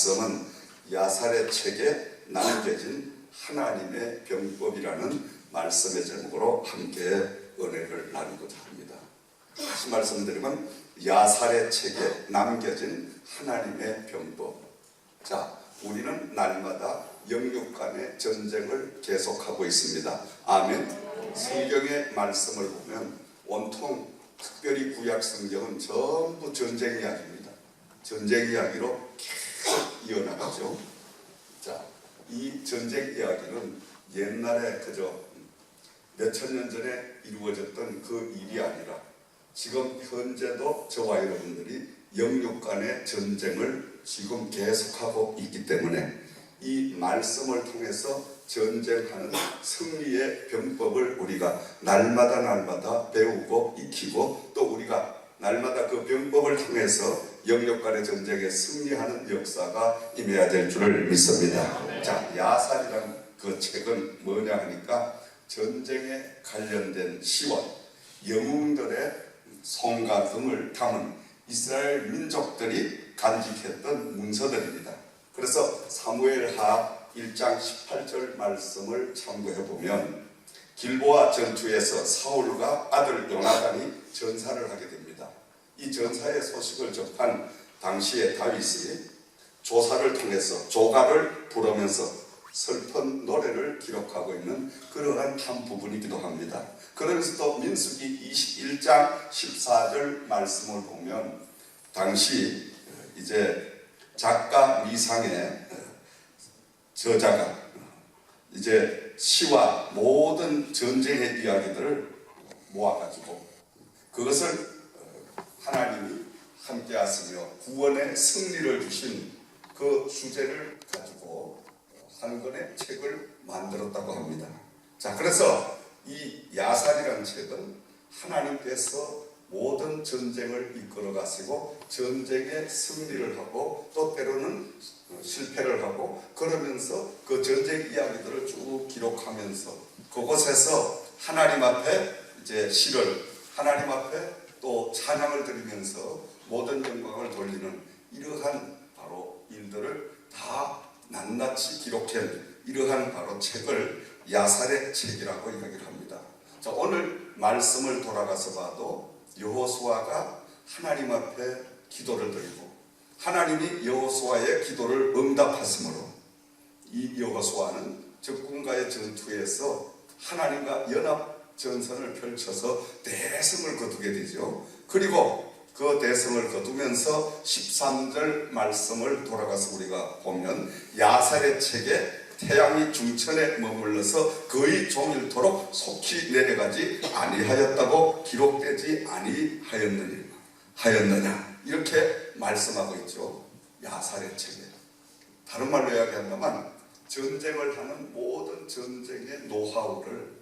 말씀은 야살의 책에 남겨진 하나님의 병법이라는 말씀의 제목으로 함께 은혜를 나누고자 합니다. 다시 말씀드리면 야살의 책에 남겨진 하나님의 병법. 자, 우리는 날마다 영육 간의 전쟁을 계속하고 있습니다. 아멘. 성경의 말씀을 보면 온통 특별히 구약 성경은 전부 전쟁 이야기입니다. 전쟁 이야기로 계속 이어나가죠. 자, 이 전쟁 이야기는 옛날에 그저 몇천 년 전에 이루어졌던 그 일이 아니라 지금 현재도 저와 여러분들이 영육 간의 전쟁을 지금 계속하고 있기 때문에 이 말씀을 통해서 전쟁하는 승리의 병법을 우리가 날마다 배우고 익히고 또 우리가 날마다 그 병법을 통해서 영역 간의 전쟁에 승리하는 역사가 임해야 될 줄을 믿습니다. 자, 야살이라는 그 책은 뭐냐 하니까 전쟁에 관련된 시와 영웅들의 성과 등을 담은 이스라엘 민족들이 간직했던 문서들입니다. 그래서 사무엘하 1장 18절 말씀을 참고해 보면 길보아 전투에서 사울과 아들 요나단이 전사를 하게 됩니다. 이 전사의 소식을 접한 당시의 다윗이 조사를 통해서 조가를 부르면서 슬픈 노래를 기록하고 있는 그러한 한 부분이기도 합니다. 그러면서 또 민수기 21장 14절 말씀을 보면 당시 이제 작가 미상의 저자가 이제 시와 모든 전쟁의 이야기들을 모아가지고 그것을 하나님이 함께 하시며 구원의 승리를 주신 그 주제를 가지고 한 권의 책을 만들었다고 합니다. 자, 그래서 이 야살이라는 책은 하나님께서 모든 전쟁을 이끌어 가시고 전쟁에 승리를 하고 또 때로는 실패를 하고 그러면서 그 전쟁 이야기들을 쭉 기록하면서 그곳에서 하나님 앞에 이제 시를 하나님 앞에 또 찬양을 드리면서 모든 영광을 돌리는 이러한 바로 일들을 다 낱낱이 기록한 이러한 바로 책을 야살의 책이라고 이야기를 합니다. 자, 오늘 말씀을 돌아가서 봐도 여호수아가 하나님 앞에 기도를 드리고 하나님이 여호수아의 기도를 응답하심으로 이 여호수아는 적군과의 전투에서 하나님과 연합 전선을 펼쳐서 대성을 거두게 되죠. 그리고 그 대성을 거두면서 13절 말씀을 돌아가서 우리가 보면 야살의 책에 태양이 중천에 머물러서 거의 종일토록 속히 내려가지 아니하였다고 기록되지 아니하였느냐 이렇게 말씀하고 있죠. 야살의 책에. 다른 말로 이야기한다면 전쟁을 하는 모든 전쟁의 노하우를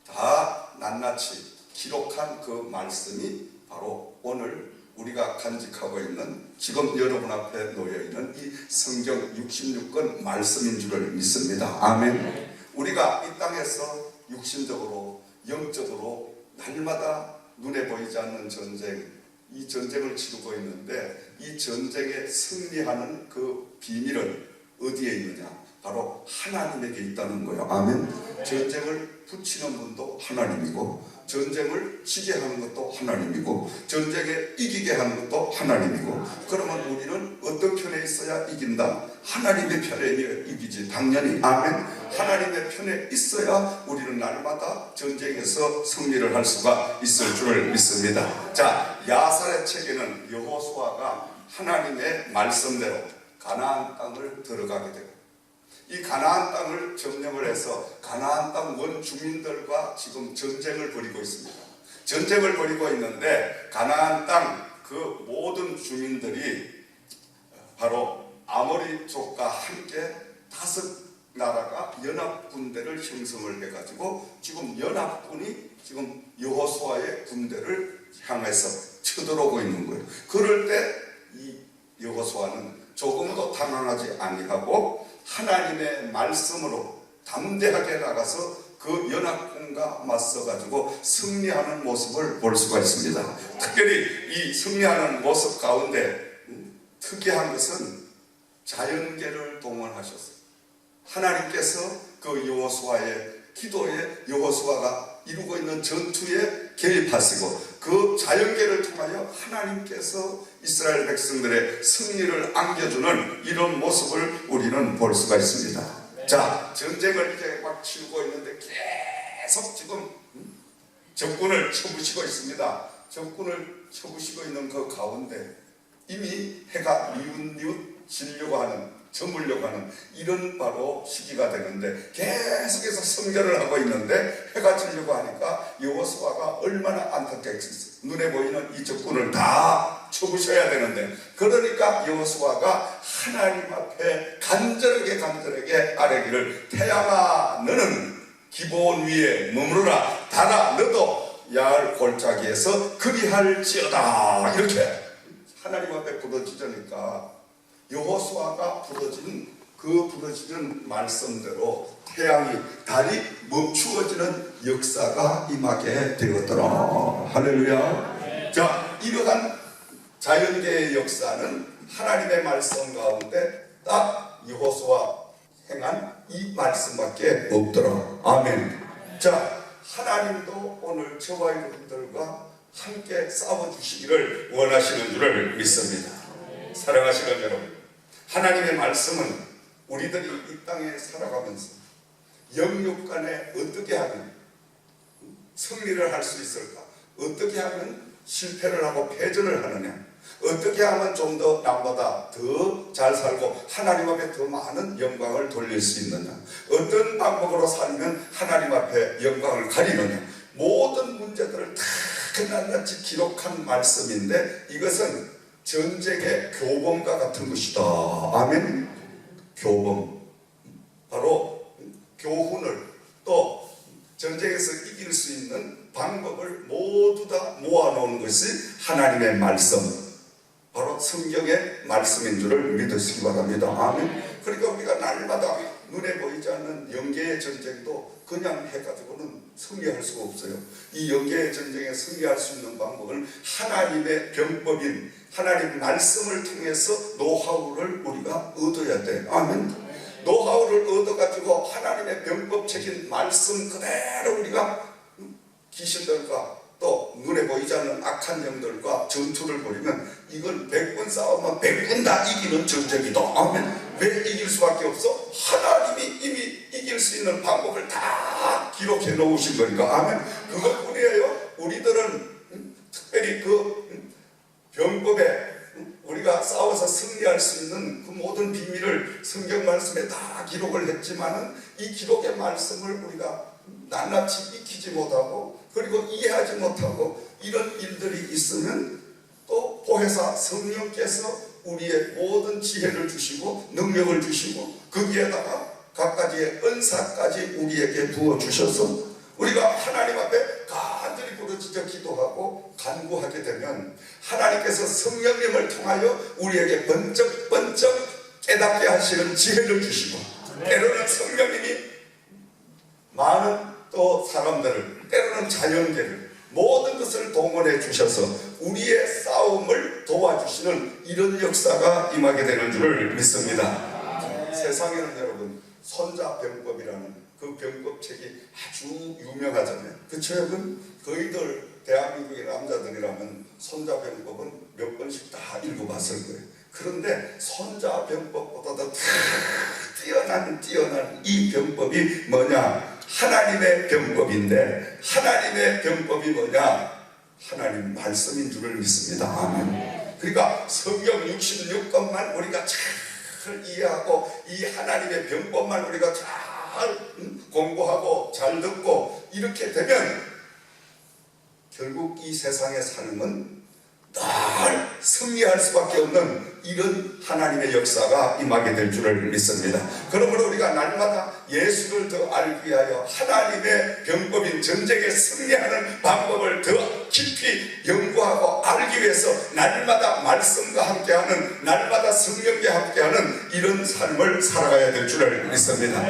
다 낱낱이 기록한 그 말씀이 바로 오늘 우리가 간직하고 있는 지금 여러분 앞에 놓여있는 이 성경 66권 말씀인 줄을 믿습니다. 아멘. 우리가 이 땅에서 육신적으로 영적으로 날마다 눈에 보이지 않는 전쟁, 이 전쟁을 치르고 있는데 이 전쟁에 승리하는 그 비밀은 어디에 있느냐? 바로 하나님에게 있다는 거예요. 아멘. 전쟁을 붙이는 분도 하나님이고 전쟁을 지게 하는 것도 하나님이고 전쟁에 이기게 하는 것도 하나님이고 그러면 우리는 어떤 편에 있어야 이긴다? 하나님의 편에 이기지 당연히. 아멘. 하나님의 편에 있어야 우리는 날마다 전쟁에서 승리를 할 수가 있을 줄을 믿습니다. 자, 야살의 책에는 여호수아가 하나님의 말씀대로 가나안 땅을 들어가게 되고 이 가나안 땅을 점령을 해서 가나안 땅 원주민들과 지금 전쟁을 벌이고 있습니다. 전쟁을 벌이고 있는데 가나안 땅 그 모든 주민들이 바로 아모리족과 함께 5나라가 연합군대를 형성을 해가지고 지금 연합군이 지금 여호수아의 군대를 향해서 쳐들어오고 있는 거예요. 그럴 때 이 여호수아는 조금도 당황하지 아니하고 하나님의 말씀으로 담대하게 나가서 그 연합군과 맞서가지고 승리하는 모습을 볼 수가 있습니다. 특별히 이 승리하는 모습 가운데 특이한 것은 자연계를 동원하셨어요. 하나님께서 그 여호수아의 기도에 여호수아가 이루고 있는 전투에 개입하시고 그 자연계를 통하여 하나님께서 이스라엘 백성들의 승리를 안겨주는 이런 모습을 우리는 볼 수가 있습니다. 자, 전쟁을 이제 막 치르고 있는데 계속 지금 적군을 쳐부시고 있습니다. 적군을 쳐부시고 있는 그 가운데 이미 해가 뉘웃뉘웃 지려고 하는, 저물려고 하는 이런 바로 시기가 되는데 계속해서 성전을 하고 있는데 해가 지려고 하니까 여호수아가 얼마나 안타깝겠어요. 눈에 보이는 이 적군을 다 쳐부셔야 되는데, 그러니까 여호수아가 하나님 앞에 간절하게 아뢰기를, 태양아 너는 기브온 위에 머무르라, 달아 너도 야알 골짜기에서 그리할지어다, 이렇게 하나님 앞에 부르짖으니까 여호수아가 부르짖은 말씀대로 태양이, 달이 멈추어지는 역사가 임하게 되었더라. 할렐루야. 자, 이러한 자연계의 역사는 하나님의 말씀 가운데 딱 여호수아 행한 이 말씀밖에 없더라. 아멘. 자, 하나님도 오늘 저와 여러분들과 함께 싸워주시기를 원하시는 줄을 믿습니다. 사랑하시는 여러분, 하나님의 말씀은 우리들이 이 땅에 살아가면서 영육간에 어떻게 하면 승리를 할 수 있을까? 어떻게 하면 실패를 하고 패전을 하느냐? 어떻게 하면 좀 더 남보다 더 잘 살고 하나님 앞에 더 많은 영광을 돌릴 수 있느냐? 어떤 방법으로 살면 하나님 앞에 영광을 가리느냐? 모든 문제들을 다 낱낱이 기록한 말씀인데 이것은 전쟁의 교범과 같은 것이다. 아멘. 교범, 바로 교훈을, 또 전쟁에서 이길 수 있는 방법을 모두 다 모아놓은 것이 하나님의 말씀, 바로 성경의 말씀인 줄을 믿으시기 바랍니다. 아멘. 그러니까 우리가 날마다 눈에 보이지 않는 영계의 전쟁도 그냥 해가지고는 승리할 수가 없어요. 이 영계의 전쟁에 승리할 수 있는 방법은 하나님의 병법인 하나님 말씀을 통해서 노하우를 우리가 얻어야 돼. 아멘. 노하우를 얻어가지고 하나님의 병법적인 말씀 그대로 우리가 귀신들과 또 눈에 보이지 않는 악한 영들과 전투를 벌이면 이건 100번 싸우면 100번 다 이기는 전쟁이다. 아멘. 왜 이길 수밖에 없어? 하나님이 이미 이길 수 있는 방법을 다 기록해 놓으신 거니까. 아멘. 그것뿐이에요. 우리들은 특별히 그 병법에 우리가 싸워서 승리할 수 있는 그 모든 비밀을 성경 말씀에 다 기록을 했지만은 이 기록의 말씀을 우리가 낱낱이 익히지 못하고 그리고 이해하지 못하고 이런 일들이 있으면 또 보혜사 성령께서 우리의 모든 지혜를 주시고 능력을 주시고 거기에다가 각가지의 은사까지 우리에게 부어주셔서 우리가 하나님 앞에 간절히 부르짖어 기도하고 간구하게 되면 하나님께서 성령님을 통하여 우리에게 번쩍번쩍 깨닫게 하시는 지혜를 주시고 때로는 성령님이 많은 또 사람들을, 때로는 자연계를, 모든 것을 동원해 주셔서 우리의 싸움을 도와주시는 이런 역사가 임하게 되는 줄을 믿습니다. 세상에는 여러분 손자병법이라는 그 병법책이 아주 유명하잖아요. 그쵸 여러분? 거의들 대한민국의 남자들이라면 손자병법은 몇 번씩 다 읽어봤을 거예요. 그런데 손자병법보다도 뛰어난 이 병법이 뭐냐? 하나님의 병법인데 하나님의 병법이 뭐냐? 하나님 말씀인 줄을 믿습니다. 아멘. 그러니까 성경 66권만 우리가 잘 이해하고 이 하나님의 병법만 우리가 잘 공부하고 잘 듣고 이렇게 되면 결국 이 세상의 삶은 늘 승리할 수밖에 없는 이런 하나님의 역사가 임하게 될 줄을 믿습니다. 그러므로 우리가 날마다 예수를 더 알기 위하여 하나님의 병법인 전쟁에 승리하는 방법을 더 깊이 연구하고 알기 위해서 날마다 말씀과 함께하는, 날마다 성령과 함께하는 이런 삶을 살아가야 될 줄을 믿습니다.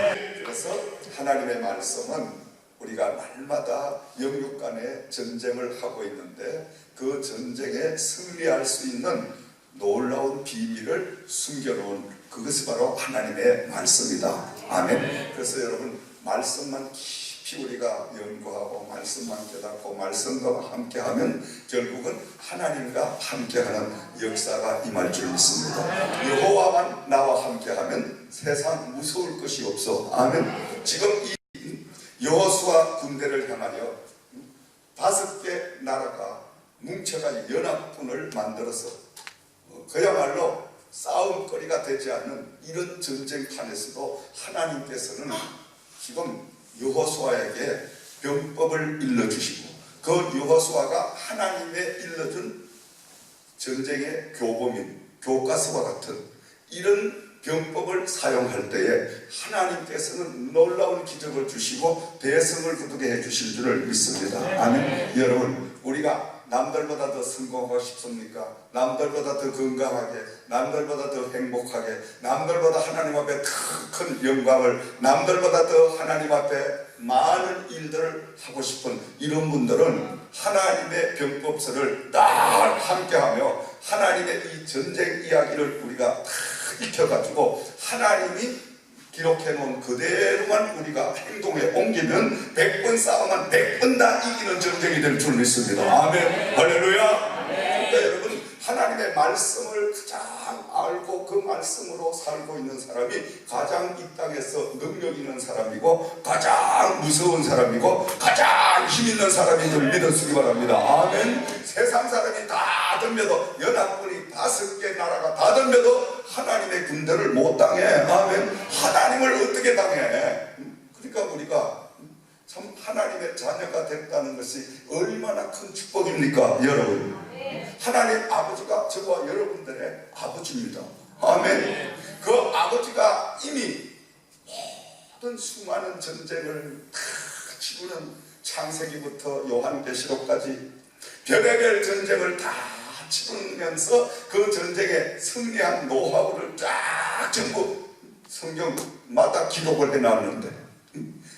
그래서 하나님의 말씀은 우리가 날마다 영육 간의 전쟁을 하고 있는데 그 전쟁에 승리할 수 있는 놀라운 비밀을 숨겨놓은 그것이 바로 하나님의 말씀이다. 아멘. 그래서 여러분, 말씀만 깊이 우리가 연구하고 말씀만 깨닫고 말씀과 함께하면 결국은 하나님과 함께하는 역사가 임할 줄 믿습니다. 여호와만 나와 함께하면 세상 무서울 것이 없어. 아멘. 지금 이 여호수아 군대를 향하여 5개 나라가 뭉쳐가지고 연합군을 만들어서 그야말로 싸움거리가 되지 않는 이런 전쟁판에서도 하나님께서는 지금 여호수아에게 병법을 일러주시고 그 여호수아가 하나님의 일러준 전쟁의 교범인 교과서와 같은 이런 병법을 사용할 때에 하나님께서는 놀라운 기적을 주시고 대성을 거두게 해주실 줄을 믿습니다. 아멘. 여러분, 우리가 남들보다 더 성공하고 싶습니까? 남들보다 더 건강하게, 남들보다 더 행복하게, 남들보다 하나님 앞에 더 큰 영광을, 남들보다 더 하나님 앞에 많은 일들을 하고 싶은 이런 분들은 하나님의 병법서를 늘 함께하며 하나님의 이 전쟁 이야기를 우리가 다 익혀가지고 하나님이 기록해 놓은 그대로만 우리가 행동에 옮기면 100번 싸우면 100번 다 이기는 전쟁이 될 줄 믿습니다. 아멘. 할렐루야. 그러니까 여러분, 하나님의 말씀을 가장 알고 그 말씀으로 살고 있는 사람이 가장 이 땅에서 능력 있는 사람이고 가장 무서운 사람이고 가장 힘 있는 사람인 줄 믿으시기 바랍니다. 아멘. 세상 사람이 다 덤벼도, 연합군이 5개 나라가 다 덤벼도 하나님의 군대를 못 당해. 아멘. 하나님을 어떻게 당해? 그러니까 우리가 참 하나님의 자녀가 됐다는 것이 얼마나 큰 축복입니까, 여러분? 하나님 아버지가 저와 여러분들의 아버지입니다. 아멘. 그 아버지가 이미 모든 수많은 전쟁을 다 치르는 창세기부터 요한계시록까지 별의별 전쟁을 다 치르면서 그 전쟁에 승리한 노하우를 쫙 전부 성경마다 기록을 해놨는데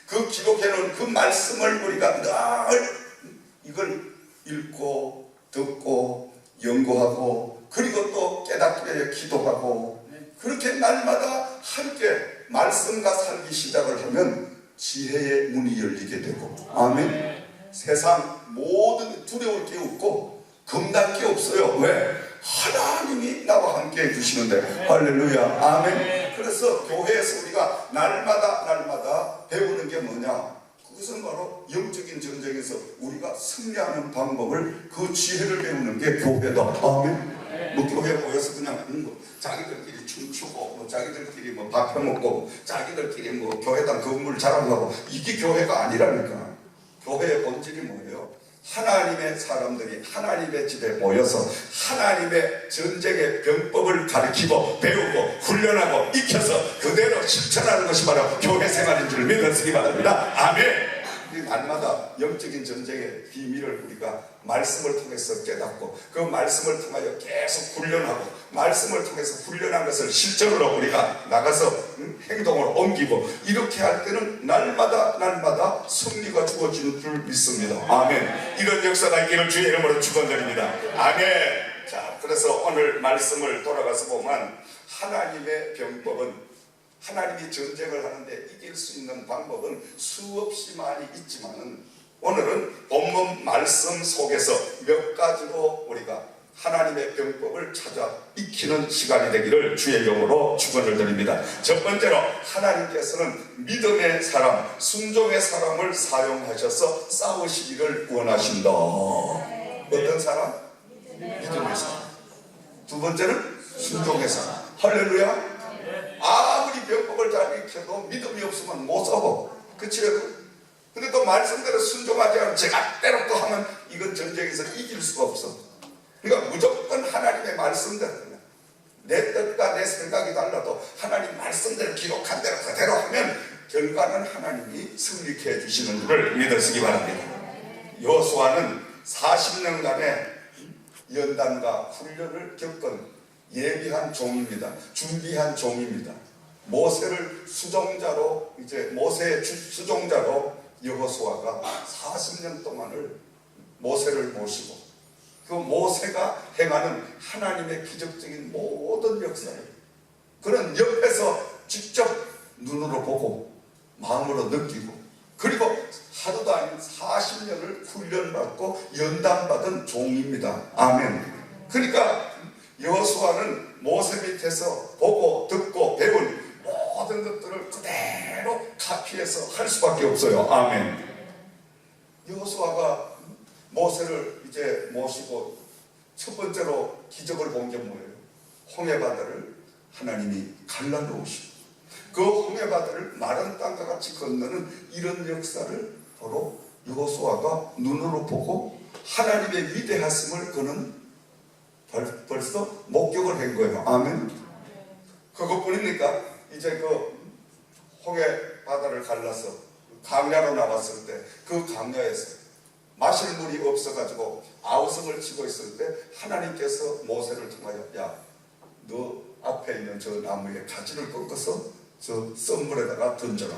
그 기록해놓은 그 말씀을 우리가 늘 이걸 읽고 듣고 연구하고 그리고 또 깨닫기 위해 기도하고 그렇게 날마다 함께 말씀과 살기 시작을 하면 지혜의 문이 열리게 되고 아멘. 세상 모든 두려울 게 없고 겁날 게 없어요. 왜? 하나님이 나와 함께 해주시는데. 할렐루야. 아멘. 그래서 교회에서 우리가 날마다 배우는 게 뭐냐? 그것은 바로 영적인 전쟁에서 우리가 승리하는 방법을, 그 지혜를 배우는 게 교회다. 아멘. 뭐 교회 모여서 그냥 자기들끼리 춤추고 뭐 자기들끼리 뭐 밥 해먹고 자기들끼리 뭐 교회당 건물 자랑하고 이게 교회가 아니라니까. 교회의 본질이 뭐예요? 하나님의 사람들이 하나님의 집에 모여서 하나님의 전쟁의 병법을 가르치고 배우고 훈련하고 익혀서 그대로 실천하는 것이 바로 교회 생활인 줄 믿으시기 바랍니다. 아멘. 날마다 영적인 전쟁의 비밀을 우리가 말씀을 통해서 깨닫고 그 말씀을 통하여 계속 훈련하고 말씀을 통해서 훈련한 것을 실전으로 우리가 나가서 행동을 옮기고 이렇게 할 때는 날마다 승리가 주어지는 줄 믿습니다. 아멘. 이런 역사가 있기를 주의 이름으로 축원드립니다. 아멘. 자, 그래서 오늘 말씀을 돌아가서 보면 하나님의 병법은 하나님이 전쟁을 하는데 이길 수 있는 방법은 수없이 많이 있지만은 오늘은 본문 말씀 속에서 몇 가지로 우리가 하나님의 병법을 찾아 익히는 시간이 되기를 주의 이름으로 축원을 드립니다. 첫 번째로 하나님께서는 믿음의 사람, 순종의 사람을 사용하셔서 싸우시기를 원하신다. 어떤 사람? 믿음의 사람. 두 번째는 순종의 사람. 할렐루야. 아무리 병법을 잘 익혀도 믿음이 없으면 못 싸워. 그치? 근데 또 말씀대로 순종하지 않으면 제각대로 또 하면 이건 전쟁에서 이길 수가 없어. 그러니까 무조건 하나님의 말씀대로 내 뜻과 내 생각이 달라도 하나님 말씀대로 기록한 대로 그대로 하면 결과는 하나님이 승리케 해주시는 줄을 믿으시기 바랍니다. 여호수아는 40년간의 연단과 훈련을 겪은 예비한 종입니다. 준비한 종입니다. 모세를 수종자로 모세의 수종자로 여호수아가 40년 동안을 모세를 모시고 그 모세가 행하는 하나님의 기적적인 모든 역사를 그는 옆에서 직접 눈으로 보고 마음으로 느끼고, 그리고 하루도 아닌 40년을 훈련받고 연단받은 종입니다. 아멘. 그러니까 여호수아는 모세 밑에서 보고 듣고 배운 모든 것들을 그대로 카피해서 할 수밖에 없어요. 아멘. 여호수아가 모세를 이제 모시고 첫 번째로 기적을 본 게 뭐예요? 홍해바다를 하나님이 갈라놓으시고 그 홍해바다를 마른 땅과 같이 건너는 이런 역사를 바로 여호수아가 눈으로 보고 하나님의 위대하심을 그는 벌써 목격을 한 거예요. 아멘. 그것뿐입니까? 이제 그 홍해바다를 갈라서 강야로 나왔을 때 그 강야에서 마실 물이 없어가지고 아우성을 치고 있을 때 하나님께서 모세를 통하여 야, 너 앞에 있는 저 나무에 가지를 꺾어서 저 썸물에다가 던져라.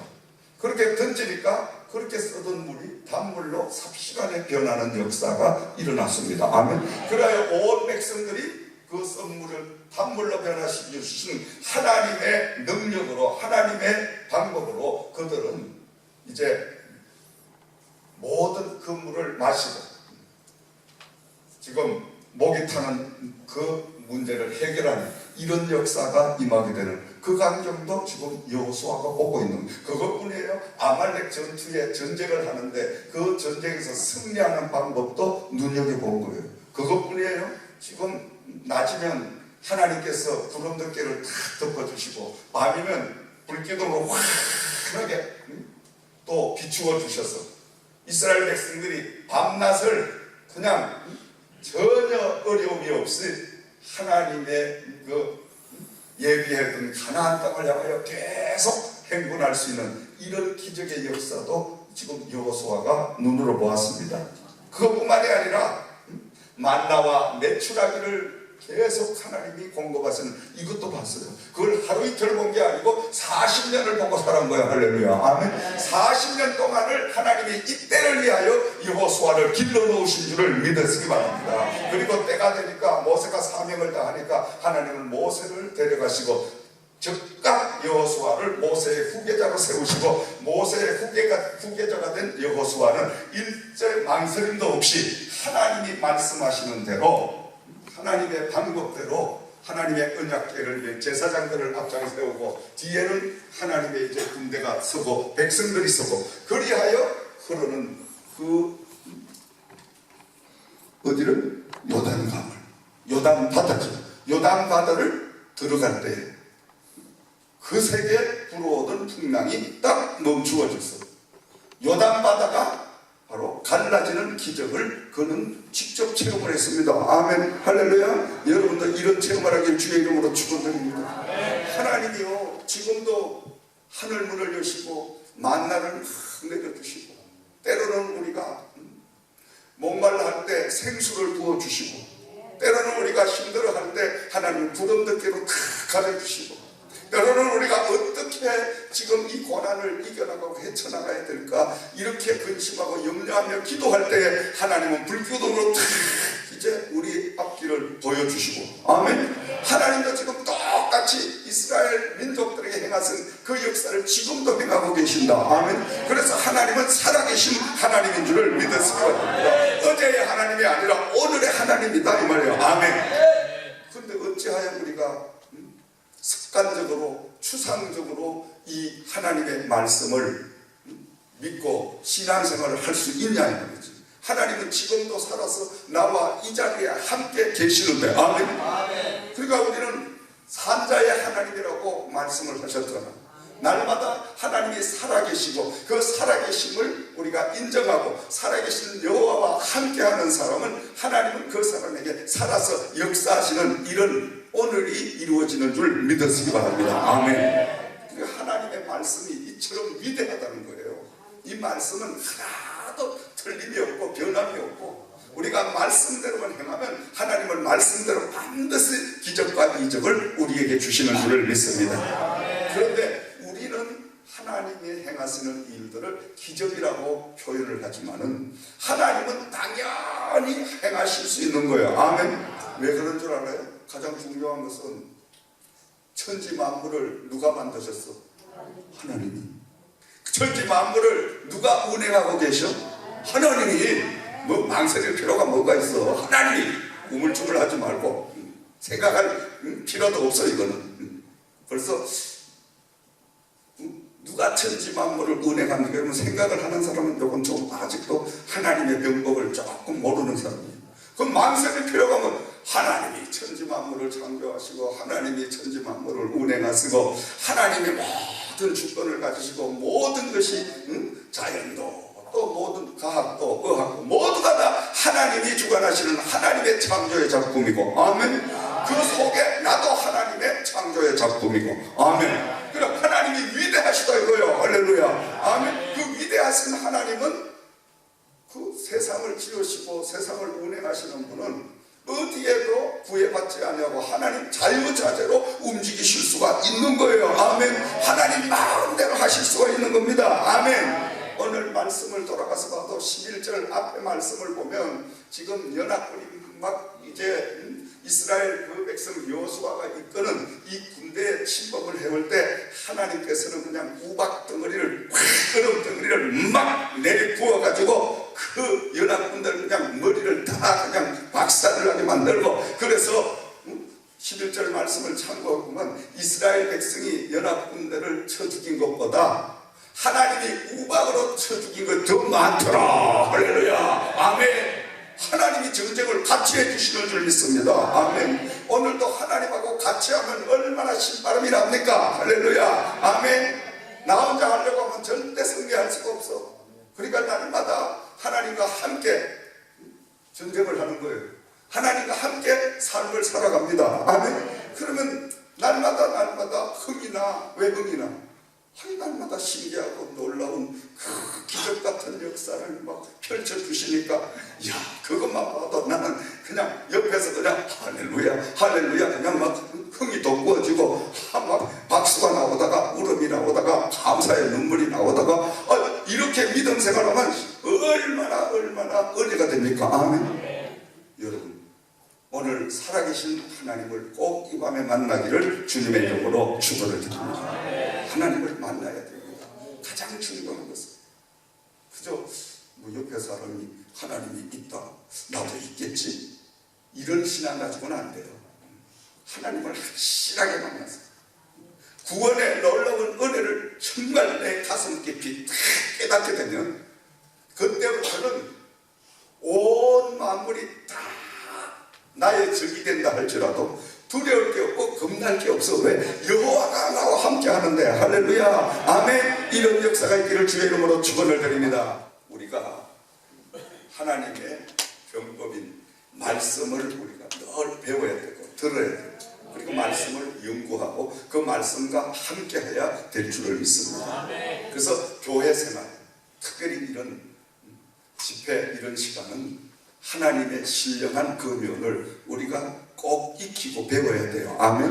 그렇게 던지니까 그렇게 써던 물이 단물로 삽시간에 변하는 역사가 일어났습니다. 아멘. 그래야 온 백성들이 그 썸물을 단물로 변화시키신 하나님의 능력으로, 하나님의 방법으로 그들은 이제 모든 그 물을 마시고 지금 목이 타는 그 문제를 해결하는 이런 역사가 임하게 되는 그 광경도 지금 여호수아가 보고 있는 그것뿐이에요. 아말렉 전투에 전쟁을 하는데 그 전쟁에서 승리하는 방법도 눈여겨본 거예요. 그것뿐이에요. 지금 낮이면 하나님께서 구름 덮개를 다 덮어주시고 밤이면 불기둥으로 환하게 또 비추어 주셔서 이스라엘 백성들이 밤낮을 그냥 전혀 어려움이 없이 하나님의 그 예비했던 가나안 땅을 향하여 계속 행군할 수 있는 이런 기적의 역사도 지금 여호수아가 눈으로 보았습니다. 그것뿐만이 아니라 만나와 메추라기를 계속 하나님이 공급하시는 이것도 봤어요. 그걸 하루 이틀 본 게 아니고 40년을 보고 살은 거야. 할렐루야. 아멘. 40년 동안을 하나님이 이때를 위하여 여호수아를 길러 놓으신 줄을 믿으시기 바랍니다. 그리고 때가 되니까 모세가 사명을 다하니까 하나님은 모세를 데려가시고 즉각 여호수아를 모세의 후계자로 세우시고 모세의 후계자가 된 여호수아는 일절 망설임도 없이 하나님이 말씀하시는 대로 하나님의 방법대로 하나님의 언약궤를 제사장들을 앞장에 세우고 뒤에는 하나님의 이제 군대가 서고 백성들이 서고 그리하여 흐르는 그 어디를 요단강을 요단 바다를 들어갈 때 그 세계 불어오던 풍랑이 딱 멈추어졌어. 요단 바다가 바로 갈라지는 기적을 그는 직접 체험을 했습니다. 아멘. 할렐루야. 여러분들 이런 체험을 하길 주의 이름으로 축원드립니다. 하나님이요 지금도 하늘문을 여시고 만나를 내려주시고 때로는 우리가 목말라 할 때 생수를 부어주시고 때로는 우리가 힘들어할 때 하나님 구름 덮개로 탁 가려주시고 때로는 우리가 어떻게 지금 이 고난을 이겨나가고 헤쳐나가야 될까 이렇게 근심하고 염려하며 기도할 때 하나님은 불기둥으로 탁 이제 우리 앞길을 보여주시고 아멘. 하나님도 지금 똑같이 이스라엘 민족들에게 행하신 그 역사를 지금도 행하고 계신다. 아멘. 그래서 하나님은 살아계신 하나님인 줄을 믿었습니다. 어제의 하나님이 아니라 오늘의 하나님이다 이 말이에요. 아멘. 근데 어찌하여 우리가 습관적으로 추상적으로 이 하나님의 말씀을 믿고 신앙생활을 할 수 있냐 이 거지. 하나님은 지금도 살아서 나와 이 자리에 함께 계시는데 아멘. 그러니까 우리는 산자의 하나님이라고 말씀을 하셨잖아. 날마다 하나님이 살아계시고 그 살아계심을 우리가 인정하고 살아계신 여호와와 함께하는 사람은 하나님은 그 사람에게 살아서 역사하시는 이런 오늘이 이루어지는 줄 믿으시기 바랍니다. 아멘. 그러니까 하나님의 말씀이 이처럼 위대하다는 거예요. 이 말씀은 하나도 틀림이 없고 변함이 없고 우리가 말씀대로만 행하면 하나님은 말씀대로 반드시 기적과 이적을 우리에게 주시는 줄을 믿습니다. 그런데 우리는 하나님이 행하시는 일들을 기적이라고 표현을 하지만은 하나님은 당연히 행하실 수 있는 거예요. 아멘. 왜 그런 줄 알아요? 가장 중요한 것은 천지 만물을 누가 만드셨어? 하나님이. 천지 만물을 누가 운행하고 계셔? 하나님이. 뭐 망설일 필요가 뭐가 있어? 하나님이. 우물쭈물하지 말고 생각할 필요도 없어. 이거는 벌써 누가 천지 만물을 운행하는 게 생각을 하는 사람은 조금 좀 아직도 하나님의 명복을 조금 모르는 사람이에요. 그럼 망설일 필요가 뭐? 하나님이 천지 만물을 창조하시고 하나님이 천지 만물을 운행하시고 하나님이 모든 주권을 가지시고 모든 것이 자연도 또 모든 과학도 의학도 모두가 다 하나님이 주관하시는 하나님의 창조의 작품이고 아멘. 그 속에 나도 하나님의 창조의 작품이고 아멘. 그럼 하나님이 위대하시다 이거요. 할렐루야. 아멘. 그 위대하신 하나님은 그 세상을 지으시고 세상을 운행하시는 분은 어디에도 구애받지 아니하고 하나님 자유자재로 움직이실 수가 있는 거예요. 아멘. 하나님 마음대로 하실 수가 있는 겁니다. 아멘. 오늘 말씀을 돌아가서 봐도 11절 앞에 말씀을 보면 지금 연합군이 막 이제 이스라엘 그 백성 여호수아가 이끄는 이 군대의 침범을 해올 때 하나님께서는 그냥 우박 덩어리를 얼음 덩어리를 막 내리부어 가지고 그 연합군들 그냥 머리를 다 그냥 박살을 나게 만들고 그래서 11절 말씀을 참고하면 이스라엘 백성이 연합군대를 쳐 죽인 것보다 하나님이 우박으로 쳐 죽인 것 더 많더라. 할렐루야. 아멘. 하나님이 전쟁을 같이 해주시는 줄 믿습니다. 아멘. 오늘도 하나님하고 같이 하면 얼마나 신바람이 납니까? 할렐루야. 아멘. 나 혼자 하려고 하면 절대 승리할 수가 없어. 그러니까 날마다 하나님과 함께 전쟁을 하는 거예요. 하나님과 함께 삶을 살아갑니다. 아멘. 그러면 날마다 흥이 나. 왜 흥이 나? 한 날마다 신기하고 놀라운 그 기적 같은 역사를 막 펼쳐주시니까 야 그것만 봐도 나는 그냥 옆에서 그냥 할렐루야 할렐루야 그냥 막 흥이 돋구어지고 막 박수가 나오다가 울음이 나오다가 감사의 눈물이 나오다가 이렇게 믿음 생활하면 얼마나 은혜가 됩니까? 아멘. 여러분 오늘 살아계신 하나님을 꼭 이 밤에 만나기를 주님의 이름으로 축원을 드립니다. 하나님을 만나야 됩니다. 가장 중요한 것은 그저 뭐 옆에 사람이 하나님이 있다 나도 있겠지 이런 신앙 가지고는 안 돼요. 하나님을 확실하게 만나서 구원의 놀라운 은혜를 정말 내 가슴 깊이 깨닫게 되면 그때부터는 온 만물이 다 나의 적이 된다 할지라도 두려울 게 없고 겁날 게 없어. 왜? 여호와가 나와 함께 하는데. 할렐루야. 아멘. 이런 역사가 있기를 주의 이름으로 축원을 드립니다. 우리가 하나님의 병법인 말씀을 우리가 늘 배워야 되고 들어야 되고 그리고 말씀을 연구하고 그 말씀과 함께 해야 될 줄을 믿습니다. 그래서 교회 생활 특별히 이런 집회 이런 시간은 하나님의 신령한 그 면을 우리가 꼭 익히고 배워야 돼요. 아멘.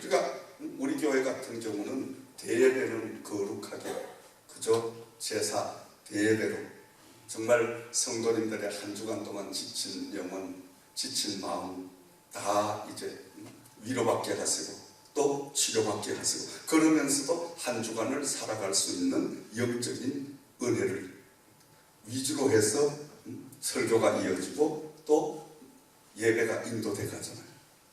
그러니까 우리 교회 같은 경우는 대예배는 거룩하게 그저 제사 대예배로 정말 성도님들의 한 주간 동안 지친 영혼 지친 마음 다 이제 위로받게 하시고 또 치료받게 하시고 그러면서도 한 주간을 살아갈 수 있는 영적인 은혜를 위주로 해서 설교가 이어지고 또 예배가 인도돼 가잖아요.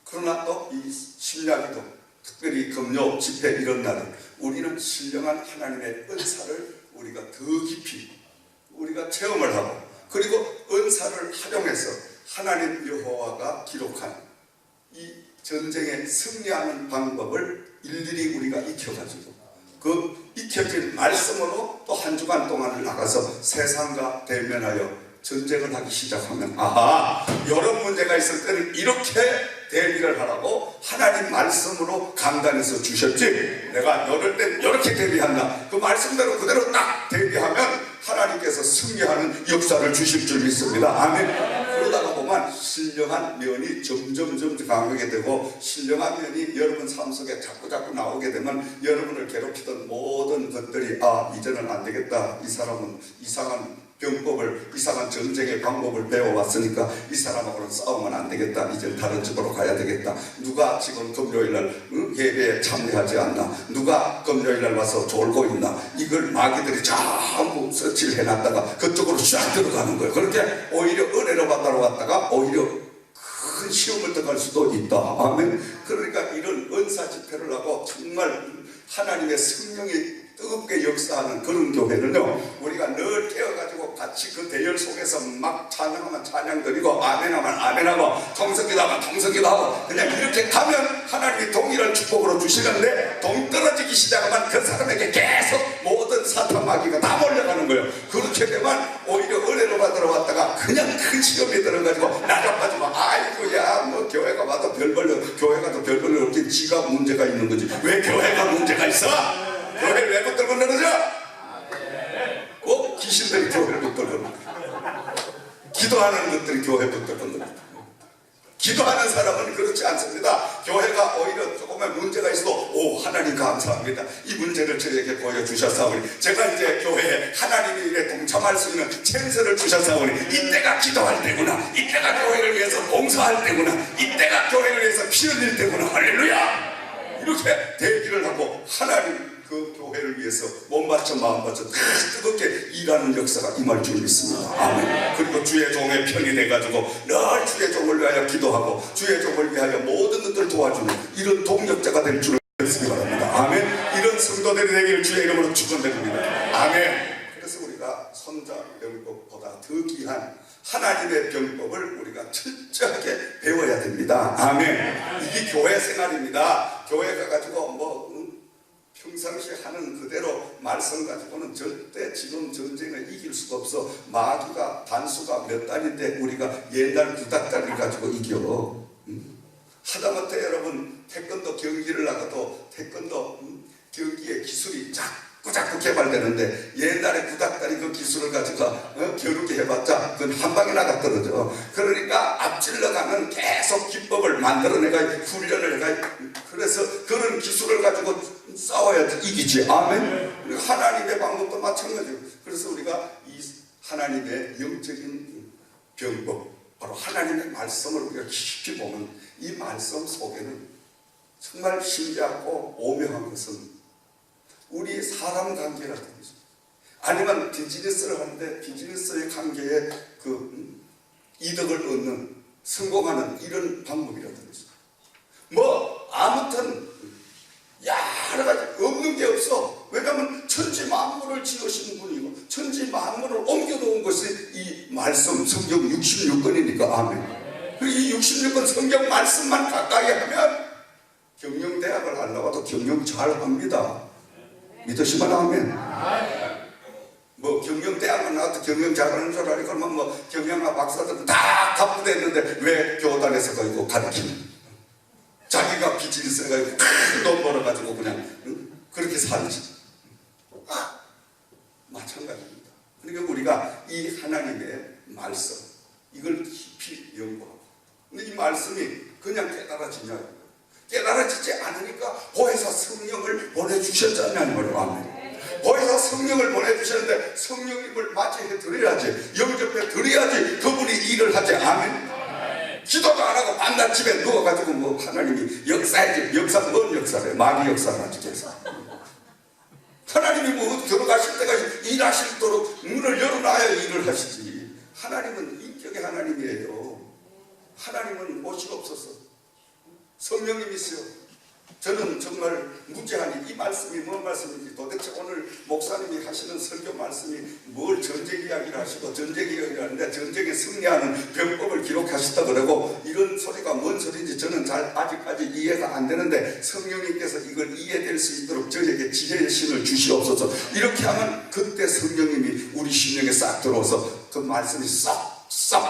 그러나 또 이 신약기도 특별히 금요 집회 이런 날은 우리는 신령한 하나님의 은사를 우리가 더 깊이 우리가 체험을 하고 그리고 은사를 활용해서 하나님 여호와가 기록한 이 전쟁에 승리하는 방법을 일일이 우리가 익혀가지고 그 익혀진 말씀으로 또 한 주간 동안을 나가서 세상과 대면하여 전쟁을 하기 시작하면 아하 이런 문제가 있을 때는 이렇게 대비를 하라고 하나님 말씀으로 강단에서 주셨지 내가 이럴 땐 이렇게 대비한다 그 말씀대로 그대로 딱 대비하면 하나님께서 승리하는 역사를 주실 줄 믿습니다. 아멘. 그러다가 보면 신령한 면이 점점 강하게 되고 신령한 면이 여러분 삶 속에 자꾸 나오게 되면 여러분을 괴롭히던 모든 것들이 이제는 안 되겠다 이 사람은 이상한 병법을, 이상한 전쟁의 방법을 배워왔으니까 이 사람하고는 싸우면 안 되겠다. 이제 다른 집으로 가야 되겠다. 누가 지금 금요일날 예배에 참여하지 않나? 누가 금요일날 와서 졸고 있나? 이걸 마귀들이 전부 서치를 해놨다가 그쪽으로 쫙 들어가는 거예요. 그렇게 오히려 은혜로 받으러 왔다가 오히려 큰 시험을 들어갈 수도 있다. 아멘. 그러니까 이런 은사 집회를 하고 정말 하나님의 성령이 뜨겁게 역사하는 그런 교회는요, 우리가 늘 깨어가지고 같이 그 대열 속에서 막 찬양하면 찬양 드리고 아멘하면 아멘하고 통성기도하면 통성기도하고 그냥 이렇게 가면 하나님이 동일한 축복으로 주시는데 동 떨어지기 시작하면 그 사람에게 계속 모든 사탄 마귀가 다 몰려가는 거예요. 그렇게 되면 오히려 은혜로 받으러 왔다가 그냥 큰 시험에 들어가지고 나가가지고 아이고야 뭐 교회가 와도 교회가 더 별벌레 없지 지가 문제가 있는 거지 왜 교회가 문제가 있어? 교회를 왜 붙들고 늘어져? 꼭 귀신들이 교회를 붙들고 늘어져. 기도하는 것들이 교회 붙들고 늘어져. 기도하는 사람은 그렇지 않습니다. 교회가 오히려 조금의 문제가 있어도 오 하나님 감사합니다. 이 문제를 저에게 보여주셨사오니 제가 이제 교회에 하나님이 일에 동참할 수 있는 찬스를 주셨사오니 이때가 기도할 때구나. 이때가 교회를 위해서 봉사할 때구나. 이때가 교회를 위해서 피 흘릴 때구나. 할렐루야. 이렇게 대기를 하고 하나님 그 교회를 위해서 몸 바쳐 마음 바쳐 뜨겁게 일하는 역사가 임할 줄 믿습니다. 아멘. 그리고 주의 종의 편이 돼가지고 늘 주의 종을 위하여 기도하고 주의 종을 위하여 모든 것들을 도와주는 이런 동력자가 될 줄을 믿기 바랍니다. 아멘. 이런 성도들이 되기를 주의 이름으로 축원드립니다. 아멘. 그래서 우리가 손자 병법보다 더 귀한 하나님의 병법을 우리가 철저하게 배워야 됩니다. 아멘. 이게 교회 생활입니다. 교회가 가지고 뭐 평상시에 하는 그대로 말씀 가지고는 절대 지금 전쟁을 이길 수가 없어. 마귀가 단수가 몇 단인데 우리가 옛날 구닥다리를 가지고 이겨. 하다못해 여러분 태권도 경기를 나가도 태권도 경기의 기술이 자꾸 개발되는데 옛날에 구닥다리 그 기술을 가지고 겨루기 해봤자 그건 한 방에 나가 떨어져. 그러니까 앞질러가는 계속 기법을 만들어내가 훈련을 해가. 그래서 그런 기술을 가지고 싸워야지 이기지. 아멘. 하나님의 방법도 마찬가지예요. 그래서 우리가 이 하나님의 영적인 병법, 바로 하나님의 말씀을 우리가 깊이 보면 이 말씀 속에는 정말 신기하고 오묘한 것은 우리 사람 관계라든지 아니면 비즈니스를 하는데 비즈니스의 관계에 그 이득을 얻는 성공하는 이런 방법이라든지 뭐 아무튼 여러 가지 없는 게 없어. 왜냐하면 천지 만물을 지으신 분이고 천지 만물을 옮겨놓은 것이 이 말씀 성경 66권이니까 아멘. 그리고 이 66권 성경 말씀만 가까이 하면 경영대학을 안 나와도 경영 잘 합니다. 믿으시면 아멘. 뭐 경영대학만 나와도 경영 잘하는 줄 알고 그러면 뭐 경영학 박사들은 다 답부됐는데 왜 교단에서 가지고 가르치는? 자기가 비즈니스 해가지고 큰 돈 벌어가지고 그냥 그렇게 살지. 마찬가지입니다. 그러니까 우리가 이 하나님의 말씀 이걸 깊이 연구하고 근데 이 말씀이 그냥 깨달아지냐? 깨달아지지 않으니까 보혜사 성령을 보내주셨잖아요. 아멘. 보혜사 성령을 보내주셨는데 성령님을 맞이해 드려야지, 영접해 드려야지 그분이 일을 하지. 아멘. 기도도 안 하고 밤낮 집에 누워가지고 뭐 하나님이 역사해야지. 역사 뭔 역사래? 마귀 역사를 하지. 하나님이 뭐 들어가실 때가 일하실도록 문을 열어놔야 일을 하시지. 하나님은 인격의 하나님이에요. 하나님은 오시옵소서. 성령님이세요. 저는 정말 무지하니 이 말씀이 뭔 말씀인지 도대체 오늘 목사님이 하시는 설교 말씀이 뭘 전쟁 이야기를 하시고 전쟁 이야기를 하는데 전쟁에 승리하는 병법을 기록하셨다 그러고 이런 소리가 뭔 소리인지 저는 잘 아직까지 이해가 안 되는데 성령님께서 이걸 이해될 수 있도록 저에게 지혜의 신을 주시옵소서. 이렇게 하면 그때 성령님이 우리 심령에 싹 들어와서 그 말씀이 싹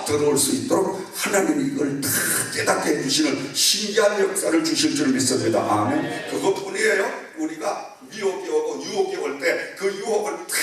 들어올 수 있도록 하나님이 이걸 다 깨닫게 해주시는 신기한 역사를 주실 줄 믿습니다. 아멘. 그것뿐이에요. 우리가 미혹이 오고 유혹이 올 때 그 유혹을 다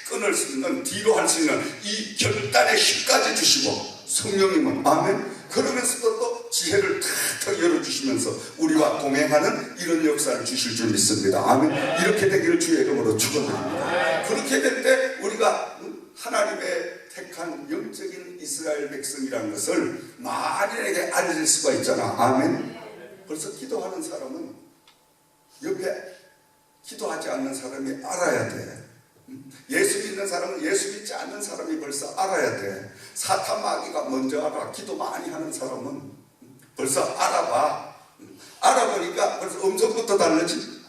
끊을 수 있는, 뒤로 할 수 있는 이 결단의 힘까지 주시고 성령님은 아멘. 그러면서도 또 지혜를 탁 열어주시면서 우리와 동행하는 이런 역사를 주실 줄 믿습니다. 아멘. 이렇게 되기를 주의 이름으로 축원드립니다. 그렇게 될 때 우리가 하나님의 택한 영적인 이스라엘 백성이라는 것을 만인에게 알릴 수가 있잖아. 아멘. 벌써 기도하는 사람은 옆에 기도하지 않는 사람이 알아야 돼. 예수 믿는 사람은 예수 믿지 않는 사람이 벌써 알아야 돼. 사탄 마귀가 먼저 알아. 기도 많이 하는 사람은 벌써 알아봐. 알아보니까 벌써 음성부터 다르지.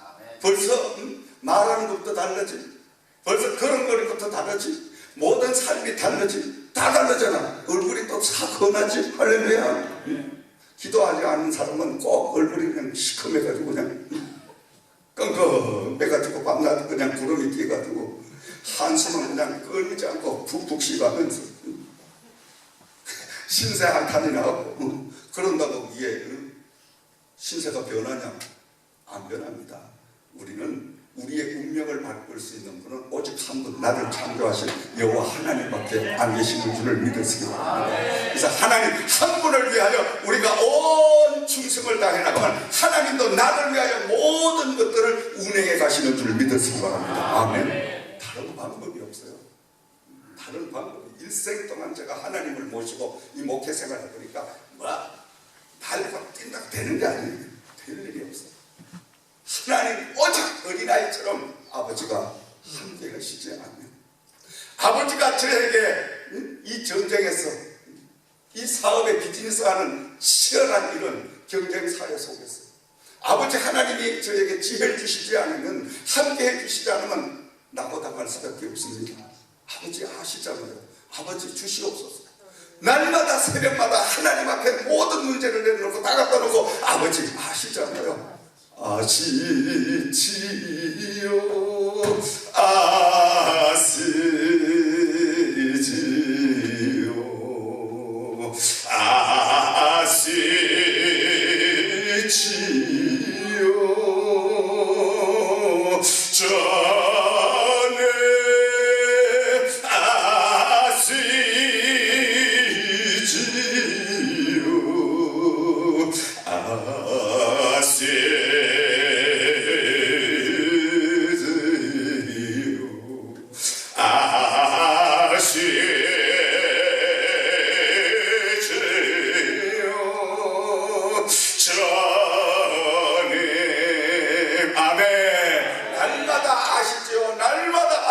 벌써 말하는 것부터 다르지. 벌써 걸음걸이부터 다르지. 모든 삶이 다르지. 다 다르잖아. 얼굴이 또 사건하지. 할렐루야. 기도하지 않는 사람은 꼭 얼굴이 그냥 시커매가지고 그냥 끙끙해가지고 밤낮 그냥 구름이 끼가지고 한숨은 그냥 끊이지 않고 푹푹 쉬가면서 신세 한탄이 나고 그런다고 이게 신세가 변하냐? 안 변합니다. 우리는 우리의 운명을 바꿀 수 있는 분은 오직 한 분, 나를 창조하신 여호와 하나님밖에 안 계시는 줄을 믿으시기 바랍니다. 그래서 하나님 한 분을 위하여 우리가 온 충성을 다해 나가면 하나님도 나를 위하여 모든 것들을 운행해 가시는 줄을 믿으시기 바랍니다. 아멘. 다른 방법이 없어요. 다른 방법이 일생 동안 제가 하나님을 모시고 이 목회 생활을 해보니까 달고 뛴다고 되는 게 아니에요. 될 일이 없어요. 하나님 오직 어린아이처럼 아버지가 함께 하시지 않으면 아버지가 저에게 이 전쟁에서 이 사업의 비즈니스하는 치열한 이런 경쟁 사회 속에서 아버지 하나님이 저에게 지혜를 주시지 않으면 함께 해주시지 않으면 낙오당할 수밖에 없습니다. 아버지 아시잖아요. 아버지 주시옵소서. 날마다 새벽마다 하나님 앞에 모든 문제를 내려놓고 다 갖다 놓고 아버지 아시잖아요. 아시지요 아시지요 아시지요 전에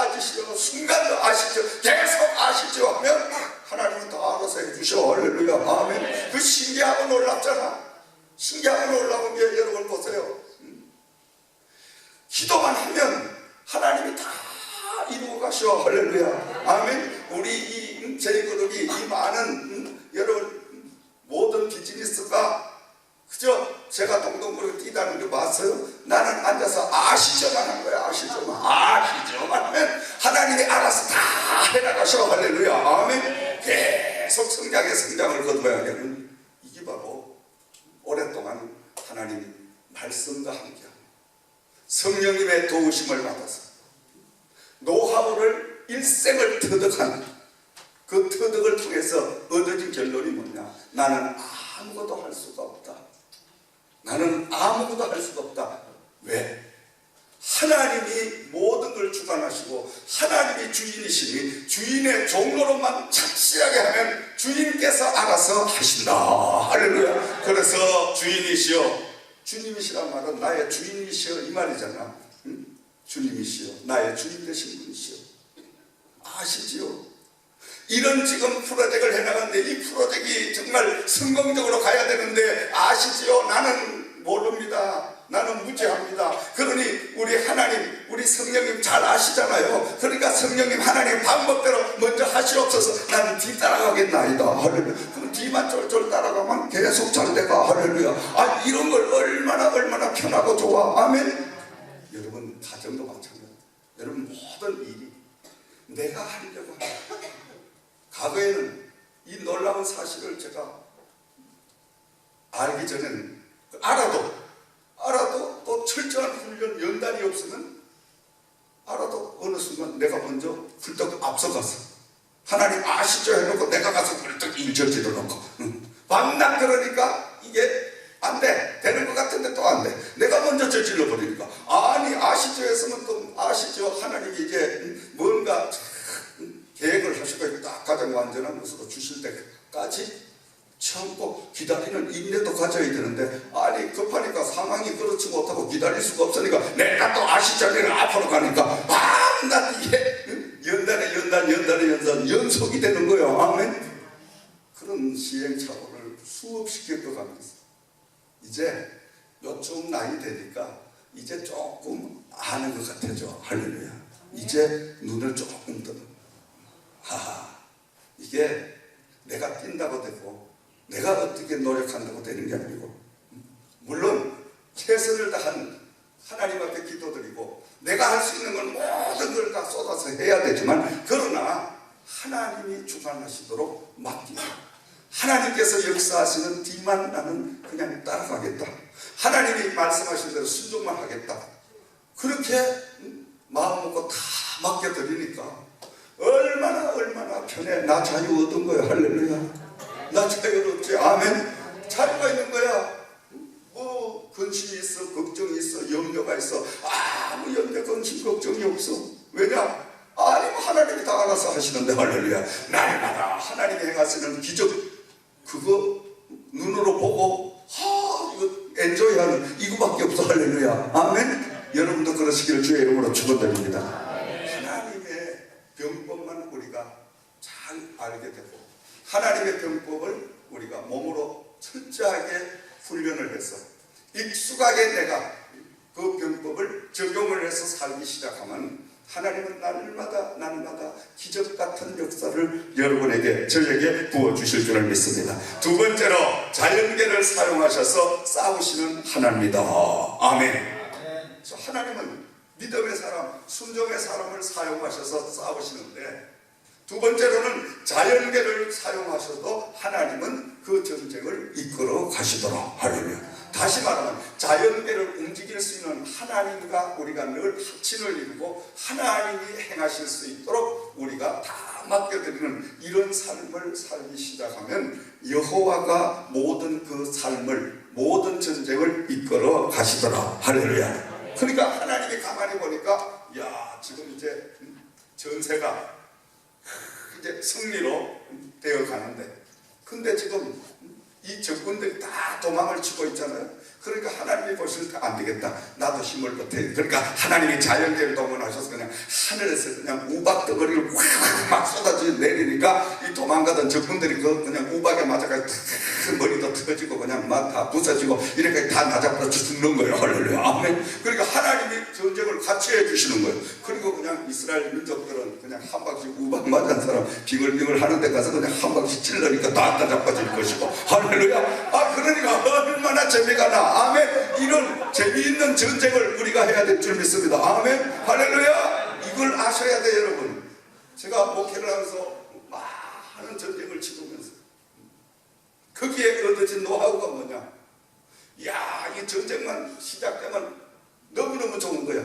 아시지요 순간도 아시죠? 계속 아시죠? 하면 하나님은 다 알아서 해주셔. 할렐루야. 아멘. 그 신기하고 놀랍잖아. 신기하고 놀라운 게 여러분 보세요. 기도만 하면 하나님이 다 이루어 가셔. 할렐루야. 아멘. 우리 이 제그룹이 이 많은 여러분 모든 비즈니스가 그죠? 제가 동동구를 뛰다는 게 봤어요? 나는 앉아서 아시죠만 한 거야. 아시죠만 하면 하나님이 알아서 다 해나가셔. 할렐루야. 아멘. 계속 성장을 거둬야 되는 이게 바로 오랫동안 하나님 말씀과 함께하는 성령님의 도우심을 받아서 노하우를 일생을 터득한 그 터득을 통해서 얻어진 결론이 뭐냐? 나는 아무것도 할 수가 없다. 나는 아무것도 할 수가 없다. 왜? 하나님이 모든 걸 주관하시고 하나님이 주인이시니 주인의 종로로만 착실하게 하면 주인께서 알아서 하신다. 할렐루야. 그래서 주인이시여, 주님이시란 말은 나의 주인이시여 이 말이잖아. 주님이시여, 나의 주인 되신 분이시여. 아시지요? 이런 지금 프로젝트를 해나가는데 이 프로젝트가 정말 성공적으로 가야 되는데 아시지요? 나는 모릅니다. 나는 무지합니다. 그러니 우리 하나님, 우리 성령님 잘 아시잖아요. 그러니까 성령님 하나님 방법대로 먼저 하시옵소서. 나는 뒤 따라가겠나이다. 할렐루야. 그럼 뒤만 쫄쫄 따라가면 계속 잘 돼가. 할렐루야. 아, 이런 걸 얼마나 편하고 좋아. 아멘. 여러분 가정도 마찬가지예요. 여러분 모든 일이 내가 하려고 합니다. 과거에는 이 놀라운 사실을 제가 알기 전에는 알아도 또 철저한 훈련 연단이 없으면 알아도 어느 순간 내가 먼저 훌떡 앞서가서 하나님 아시죠 해놓고 내가 가서 훌떡 일절지도 놓고 밤낮 그러니까 이게 안 돼. 되는 것 같은데 또 안 돼. 내가 먼저 저질러 버리니까 아니 아시죠 했으면 또 아시죠. 하나님이 이제 뭔가 계획을 하시고 딱 가장 완전한 모습으로 주실 때까지 참고 기다리는 인내도 가져야 되는데, 아니 급하니까 상황이 그렇지 못하고 기다릴 수가 없으니까 내가 또 아시자리를 앞으로 가니까 나 이게 연단에 연속이 되는 거예요. 아멘. 그런 시행착오를 수없이 겪어가면서 이제 요쯤 나이 되니까 이제 조금 아는 것 같아져. 할렐루야. 이제 눈을 조금 뜨는. 이게 내가 뛴다고 되고 내가 어떻게 노력한다고 되는 게 아니고, 물론 최선을 다한 하나님 앞에 기도드리고 내가 할 수 있는 건 모든 걸 다 쏟아서 해야 되지만, 그러나 하나님이 주관하시도록 맡기고 하나님께서 역사하시는 뒤만 나는 그냥 따라가겠다, 하나님이 말씀하신 대로 순종만 하겠다, 그렇게 마음 먹고 다 맡겨드리니까 얼마나 편해. 나 자유 얻은 거야. 할렐루야. 나 자유를 얻지. 아멘. 자유가 있는 거야. 뭐 근심이 있어, 걱정이 있어, 염려가 있어, 아무 염려, 근심, 걱정이 없어. 왜냐? 아니 뭐 하나님이 다 알아서 하시는데. 할렐루야. 날마다 하나님이 행하시는 기적, 그거 눈으로 보고 이거 엔조이하는 이거밖에 없어. 할렐루야. 아멘. 여러분도 그러시기를 주의 이름으로 축원드립니다. 하나님의 병법만 우리가 잘 알게 되고 하나님의 병법을 우리가 몸으로 철저하게 훈련을 해서 익숙하게 내가 그 병법을 적용을 해서 살기 시작하면 하나님은 날마다 기적 같은 역사를 여러분에게, 저에게 부어주실 줄을 믿습니다. 두 번째로, 자연계를 사용하셔서 싸우시는 하나님이다. 아멘. 하나님은 믿음의 사람, 순종의 사람을 사용하셔서 싸우시는데, 두 번째로는 자연계를 사용하셔도 하나님은 그 전쟁을 이끌어 가시도록. 할렐루야. 다시 말하면 자연계를 움직일 수 있는 하나님과 우리가 늘 합친을 이루고 하나님이 행하실 수 있도록 우리가 다 맡겨드리는 이런 삶을 살기 시작하면 여호와가 모든 그 삶을, 모든 전쟁을 이끌어 가시더라. 할렐루야. 그러니까 하나님이 가만히 보니까, 지금 이제 전세가 이제 승리로 되어 가는데, 근데 지금 이 적군들이 다 도망을 치고 있잖아요. 그러니까 하나님이 보실 때 안 되겠다, 나도 힘을 보태. 그러니까 하나님이 자연계를 동원하셔서 그냥 하늘에서 그냥 우박 덩어리를 막 쏟아져 내리니까 이 도망가던 적군들이 그냥 우박에 맞아가 머리도 터지고 그냥 막 다 부서지고 이렇게 다 나자빠져 죽는 거예요. 할렐루야. 아멘. 그러니까 하나님이 전쟁을 같이 해주시는 거예요. 그리고 그냥 이스라엘 민족들은 그냥 한 방씩 우박 맞은 사람 빙글빙글 하는 데 가서 그냥 한 방씩 찔러니까 다 나자빠질 것이고. 할렐루야. 그러니까 얼마나 재미가 나. 아멘. 이런 재미있는 전쟁을 우리가 해야 될 줄 믿습니다. 아멘. 할렐루야. 이걸 아셔야 돼요, 여러분. 제가 목회를 하면서 많은 전쟁을 치르면서 거기에 얻어진 노하우가 뭐냐? 이 전쟁만 시작되면 너무너무 좋은 거야.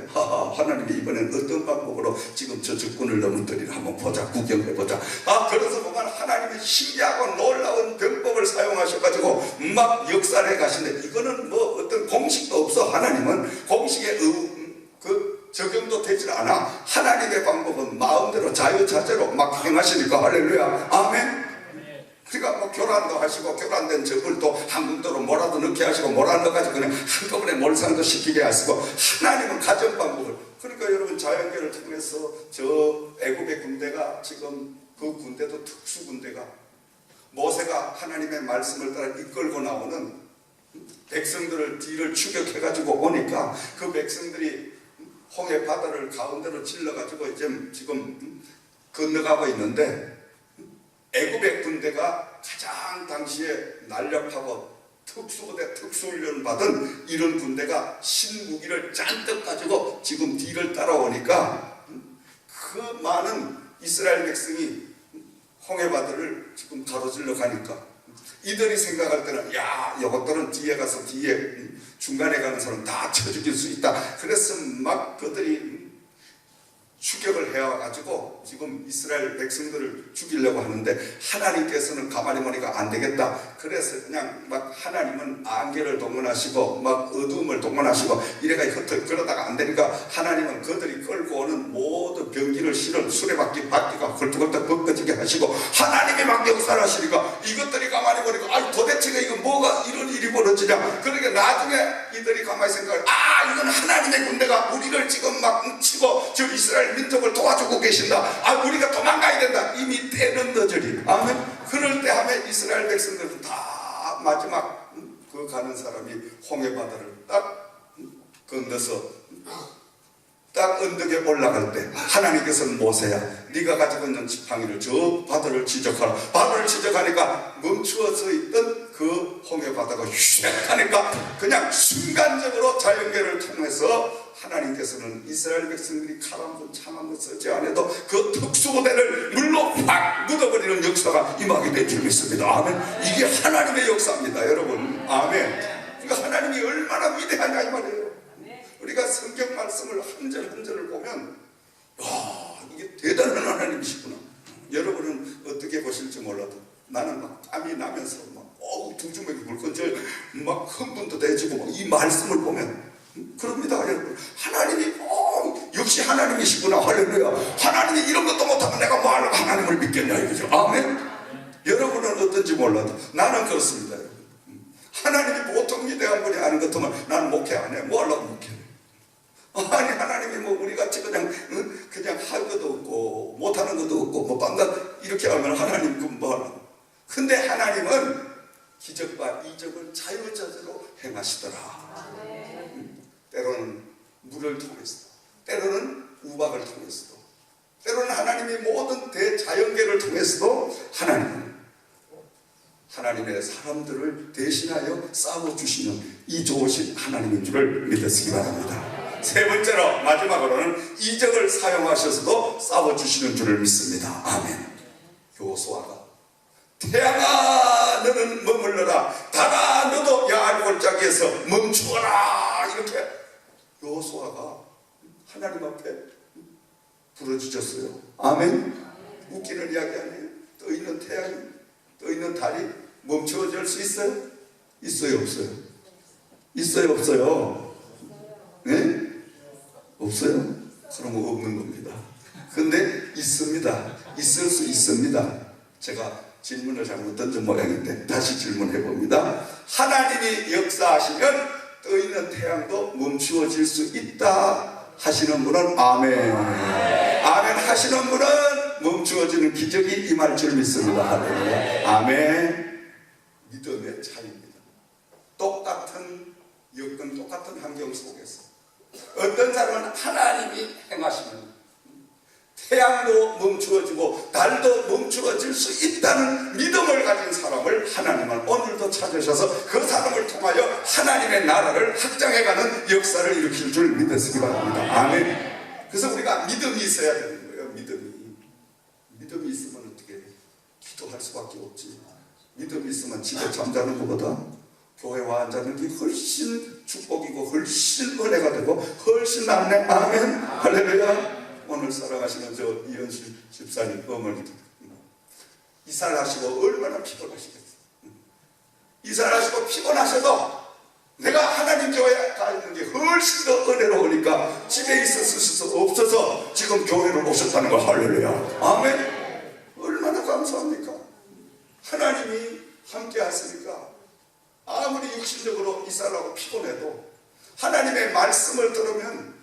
하나님이 이번엔 어떤 방법으로 지금 저 적군을 넘어뜨리나 한번 보자, 구경해보자. 그래서 보면 하나님이 신기하고 놀라운 병법을 사용하셔가지고 막 역사를 해가시는데, 이거는 뭐 어떤 공식도 없어. 하나님은 공식에 적용도 되질 않아. 하나님의 방법은 마음대로 자유자재로 막 행하시니까. 할렐루야. 아멘. 그러니까 뭐 교란도 하시고, 교란된 적을 또 한군도로 뭐라도 넣게 하시고, 뭐라 넣어가지고 그냥 한꺼번에 몰상도 시키게 하시고, 하나님은 가정 방법을. 그러니까 여러분, 자연계를 통해서 저 애굽의 군대가, 지금 그 군대도 특수 군대가, 모세가 하나님의 말씀을 따라 이끌고 나오는 백성들을 뒤를 추격해가지고 오니까 그 백성들이 홍해 바다를 가운데로 찔러가지고 이제 지금 건너가고 있는데, 애굽의 군대가 가장 당시에 난력하고 특수부대, 특수훈련 받은 이런 군대가 신무기를 잔뜩 가지고 지금 뒤를 따라오니까 그 많은 이스라엘 백성이 홍해바다를 지금 가로질러 가니까 이들이 생각할 때는, 이것들은 뒤에 가서 뒤에 중간에 가는 사람 다 쳐 죽일 수 있다. 그래서 막 그들이 추격을 해와가지고 지금 이스라엘 백성들을 죽이려고 하는데 하나님께서는 가만히 보니까 안 되겠다. 그래서 그냥 막 하나님은 안개를 동원하시고 막 어두움을 동원하시고 이래가 그러다가 안 되니까 하나님은 그들이 끌고 오는 모든 병기를 실은 수레바퀴 바퀴가 헐떡헐떡 벗겨지게 하시고 하나님이 막 역사를 하시니까 이것들이 가만히 보니까 아니 도대체가 이거 뭐가 이런 일이 벌어지냐. 그러니까 나중에 이들이 가만히 생각을 이건 하나님의 군대가 우리를 지금 막 치고 저 이스라엘 민족을 도와주고 계신다. 우리가 도망가야 된다. 이미 때는 늦으리. 아멘. 그럴 때 하면 이스라엘 백성들은 다 마지막 그 가는 사람이 홍해 바다를 딱 건너서 딱 언덕에 올라갈 때 하나님께서는 모세야 네가 가지고 있는 지팡이를 저 바다를 지적하라. 바다를 지적하니까 멈추어서 있던 그 홍해 바다가 휙 하니까 그냥 순간적으로 자연계를 통해서 하나님께서는 이스라엘 백성들이 칼 한 번 창 한 번 쓰지 않아도 그 특수부대를 물로 확 묻어버리는 역사가 임하게 된 줄 믿습니다. 아멘. 이게 하나님의 역사입니다 여러분. 아멘. 그러니까 하나님이 얼마나 위대하냐 이 말이에요. 우리가 성경 말씀을 한 절 한 절을 보면 이게 대단한 하나님이시구나. 여러분은 어떻게 보실지 몰라도 나는 막 땀이 나면서 막 두 주먹이 물건절 막 흥분도 되지고 막 이 말씀을 보면 그럽니다 여러분. 하나님이 역시 하나님이시구나. 할렐루야. 하나님이 이런 것도 못하면 내가 뭐 하려고 하나님을 믿겠냐 이거죠. 아멘. 여러분은 어떤지 몰라도 나는 그렇습니다. 하나님이 보통 위대한 분이 아닌 것 같으면 나는 목회 안 해. 뭐 하려고 목회를. 아니 하나님이 뭐 우리같이 그냥 할 것도 없고 못하는 것도 없고 뭐 밤낮 이렇게 하면 하나님 뭐 하려고. 근데 하나님은 기적과 이적을 자유자재로 행하시더라. 때로는 물을 통해서, 때로는 우박을 통해서도, 때로는 하나님이 모든 대자연계를 통해서도 하나님의 사람들을 대신하여 싸워주시는 이 좋으신 하나님인 줄을 믿으시기 바랍니다. 세 번째로 마지막으로는 이적을 사용하셔서도 싸워주시는 줄을 믿습니다. 아멘. 여호수아가 태양아 너는 머물러라, 달아 너도 야할 골짜기에서 멈추어라, 이렇게 여호수아가 하나님 앞에 부르짖었어요. 아멘. 웃기는 이야기 아니에요. 떠 있는 태양이, 떠 있는 달이 멈춰질 수 있어요? 있어요 없어요? 있어요 없어요? 네? 없어요? 그럼 없는 겁니다. 근데 있습니다. 있을 수 있습니다. 제가 질문을 잘못 던진 모양인데 다시 질문해 봅니다. 하나님이 역사하시면 떠 있는 태양도 멈추어질 수 있다 하시는 분은 아멘. 아멘 하시는 분은 멈추어지는 기적이 임할 줄 믿습니다. 아멘. 믿음의 차이입니다. 똑같은 여건, 똑같은 환경 속에서 어떤 사람은 하나님이 행하시면 태양도 멈추어지고 달도 멈추어질 수 있다는 믿음을 가진 사람을 하나님은 오늘도 찾으셔서 그 사람을 통하여 하나님의 나라를 확장해가는 역사를 일으킬 줄 믿으시기 바랍니다. 아멘. 그래서 우리가 믿음이 있어야 되는 거예요. 믿음이 있으면 어떻게 기도할 수밖에 없지. 믿음이 있으면 집에 잠자는 것보다 교회 와 앉는 게 훨씬 축복이고 훨씬 은혜가 되고 훨씬 낫네. 아멘. 할렐루야. 오늘 살아가시는 저 이현실 집사님 어머니도 이사를 하시고 얼마나 피곤하시겠어요. 이사를 하시고 피곤하셔도 내가 하나님 교회에 가 있는 게 훨씬 더 은혜로우니까 집에 있었을 수 없어서 지금 교회로 오셨다는 거. 할렐루야. 아멘. 얼마나 감사합니까. 하나님이 함께 하시니까 아무리 육신적으로 이사를 하고 피곤해도 하나님의 말씀을 들으면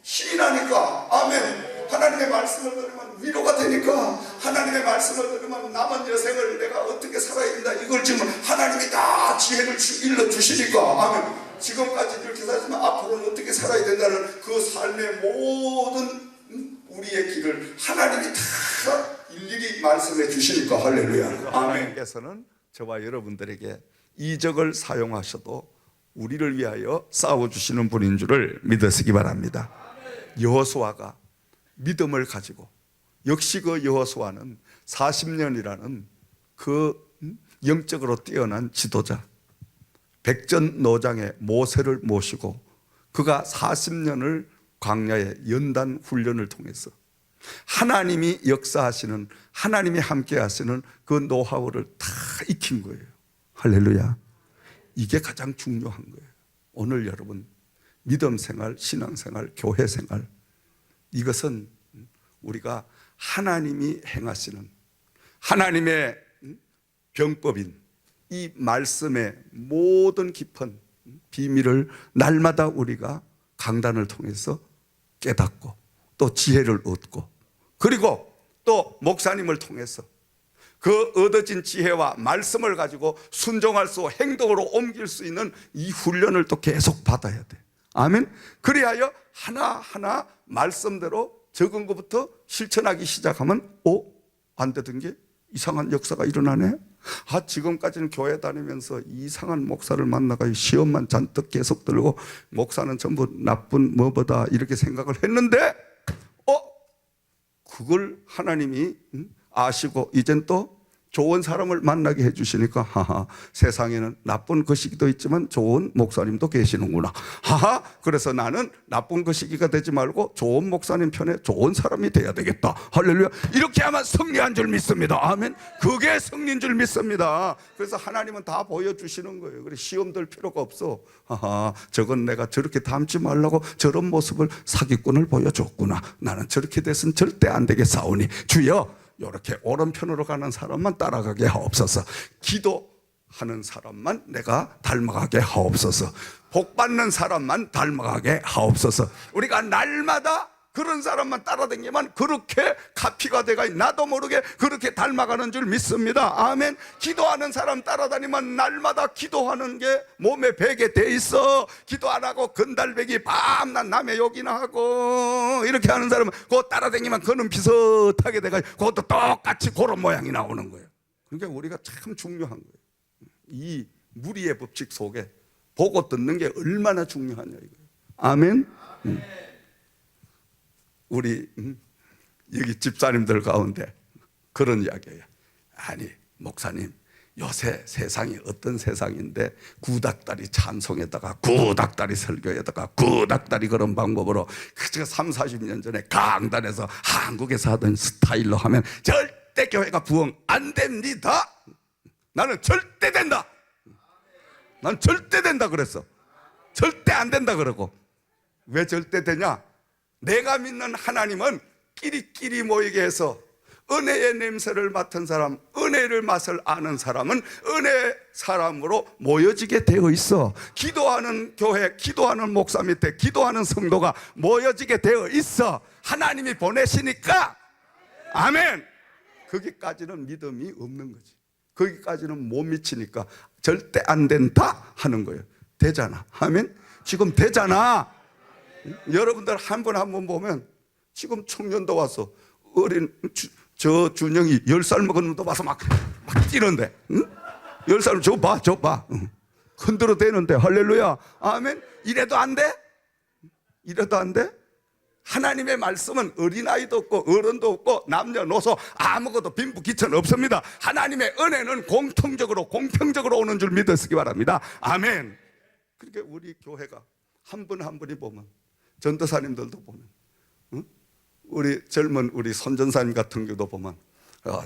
힘이 나니까. 아멘. 하나님의 말씀을 들으면 위로가 되니까. 하나님의 말씀을 들으면 남은 여생을 내가 어떻게 살아야 된다 이걸 지금 하나님이 다 지혜를 일러주시니까. 아멘. 지금까지 이렇게 살지만 앞으로는 어떻게 살아야 된다는 그 삶의 모든 우리의 길을 하나님이 다 일일이 말씀해 주시니까. 할렐루야. 아멘께서는 저와 여러분들에게 이적을 사용하셔도 우리를 위하여 싸워주시는 분인 줄을 믿으시기 바랍니다. 여호수아가 믿음을 가지고, 역시 그 여호수아는 40년이라는 그 영적으로 뛰어난 지도자, 백전노장의 모세를 모시고 그가 40년을 광야의 연단 훈련을 통해서 하나님이 역사하시는, 하나님이 함께 하시는 그 노하우를 다 익힌 거예요. 할렐루야. 이게 가장 중요한 거예요. 오늘 여러분 믿음 생활, 신앙 생활, 교회 생활, 이것은 우리가 하나님이 행하시는 하나님의 병법인 이 말씀의 모든 깊은 비밀을 날마다 우리가 강단을 통해서 깨닫고 또 지혜를 얻고, 그리고 또 목사님을 통해서 그 얻어진 지혜와 말씀을 가지고 순종할 수, 행동으로 옮길 수 있는 이 훈련을 또 계속 받아야 돼. 아멘. 그리하여 하나하나 말씀대로 적은 것부터 실천하기 시작하면 안 되던 게 이상한 역사가 일어나네. 지금까지는 교회 다니면서 이상한 목사를 만나가 시험만 잔뜩 계속 들고 목사는 전부 나쁜 뭐보다 이렇게 생각을 했는데 그걸 하나님이 아시고 이젠 또 좋은 사람을 만나게 해주시니까 세상에는 나쁜 그 시기도 있지만 좋은 목사님도 계시는구나. 그래서 나는 나쁜 그 시기가 되지 말고 좋은 목사님 편에 좋은 사람이 돼야 되겠다. 할렐루야. 이렇게 하면 승리한 줄 믿습니다. 아멘. 그게 승리인 줄 믿습니다. 그래서 하나님은 다 보여주시는 거예요. 그래 시험 들 필요가 없어. 저건 내가 저렇게 닮지 말라고 저런 모습을 사기꾼을 보여줬구나. 나는 저렇게 돼서는 절대 안 되겠사오니 주여 이렇게 오른편으로 가는 사람만 따라가게 하옵소서. 기도하는 사람만 내가 닮아가게 하옵소서. 복받는 사람만 닮아가게 하옵소서. 우리가 날마다 그런 사람만 따라다니면 그렇게 카피가 돼가 나도 모르게 그렇게 닮아가는 줄 믿습니다. 아멘. 기도하는 사람 따라다니면 날마다 기도하는 게 몸에 배게 돼 있어. 기도 안 하고 건달배기 밤낮 남의 욕이나 하고 이렇게 하는 사람은 그거 따라다니면 그는 비슷하게 돼가 그것도 똑같이 그런 모양이 나오는 거예요. 그러니까 우리가 참 중요한 거예요. 이 무리의 법칙 속에 보고 듣는 게 얼마나 중요하냐 이거예요. 아멘. 우리 여기 집사님들 가운데 그런 이야기예요. 아니 목사님, 요새 세상이 어떤 세상인데 구닥다리 찬송에다가 구닥다리 설교에다가 구닥다리 그런 방법으로 그저 30-40년 전에 강단에서 한국에서 하던 스타일로 하면 절대 교회가 부흥 안 됩니다. 나는 절대 된다. 난 절대 된다 그랬어. 절대 안 된다 그러고. 왜 절대 되냐? 내가 믿는 하나님은 끼리끼리 모이게 해서 은혜의 냄새를 맡은 사람, 은혜를 맛을 아는 사람은 은혜 사람으로 모여지게 되어 있어. 기도하는 교회, 기도하는 목사 밑에 기도하는 성도가 모여지게 되어 있어. 하나님이 보내시니까. 아멘. 거기까지는 믿음이 없는 거지. 거기까지는 못 미치니까 절대 안 된다 하는 거예요. 되잖아. 아멘. 지금 되잖아. 여러분들 한 분 한 분 보면 지금 청년도 와서 어린 저 준영이 10살 먹은 놈도 와서 막 뛰는데, 응? 10살 저 봐 흔들어 대는데. 할렐루야. 아멘. 이래도 안 돼? 이래도 안 돼? 하나님의 말씀은 어린아이도 없고 어른도 없고 남녀노소 아무것도 빈부귀천 없습니다. 하나님의 은혜는 공통적으로 공평적으로 오는 줄 믿으시기 바랍니다. 아멘. 그러니까 우리 교회가 한 분 한 분이 보면, 전도사님들도 보면, 우리 젊은 우리 손전사님 같은 경우도 보면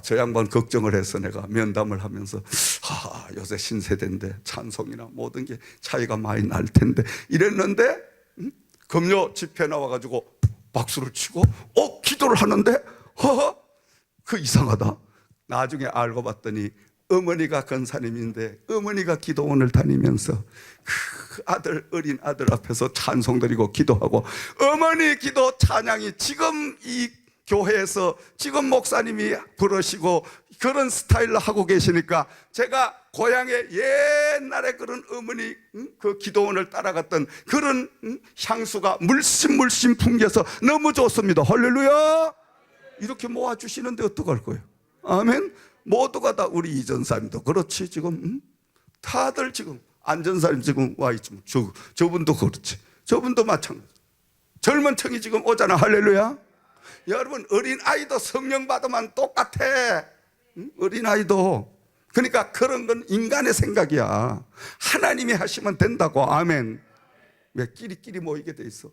저 양반 걱정을 해서 내가 면담을 하면서 요새 신세대인데 찬송이나 모든 게 차이가 많이 날 텐데 이랬는데 금요 집회 나와가지고 박수를 치고 기도를 하는데 그 이상하다. 나중에 알고 봤더니 어머니가 권사님인데 어머니가 기도원을 다니면서 그 아들, 어린 아들 앞에서 찬송 드리고 기도하고, 어머니 기도 찬양이 지금 이 교회에서 지금 목사님이 부르시고 그런 스타일로 하고 계시니까 제가 고향에 옛날에 그런 어머니 그 기도원을 따라갔던 그런 향수가 물씬 풍겨서 너무 좋습니다. 할렐루야. 이렇게 모아주시는데 어떡할 거예요? 아멘. 모두가 다 우리 이전사님도 그렇지 지금 다들 지금 안전사님 지금 와 있지만 저분도 그렇지, 저분도 마찬가지. 젊은 층이 지금 오잖아. 할렐루야. 여러분 어린아이도 성령 받으면 똑같아. 어린아이도. 그러니까 그런 건 인간의 생각이야. 하나님이 하시면 된다고. 아멘. 왜 끼리끼리 모이게 돼 있어?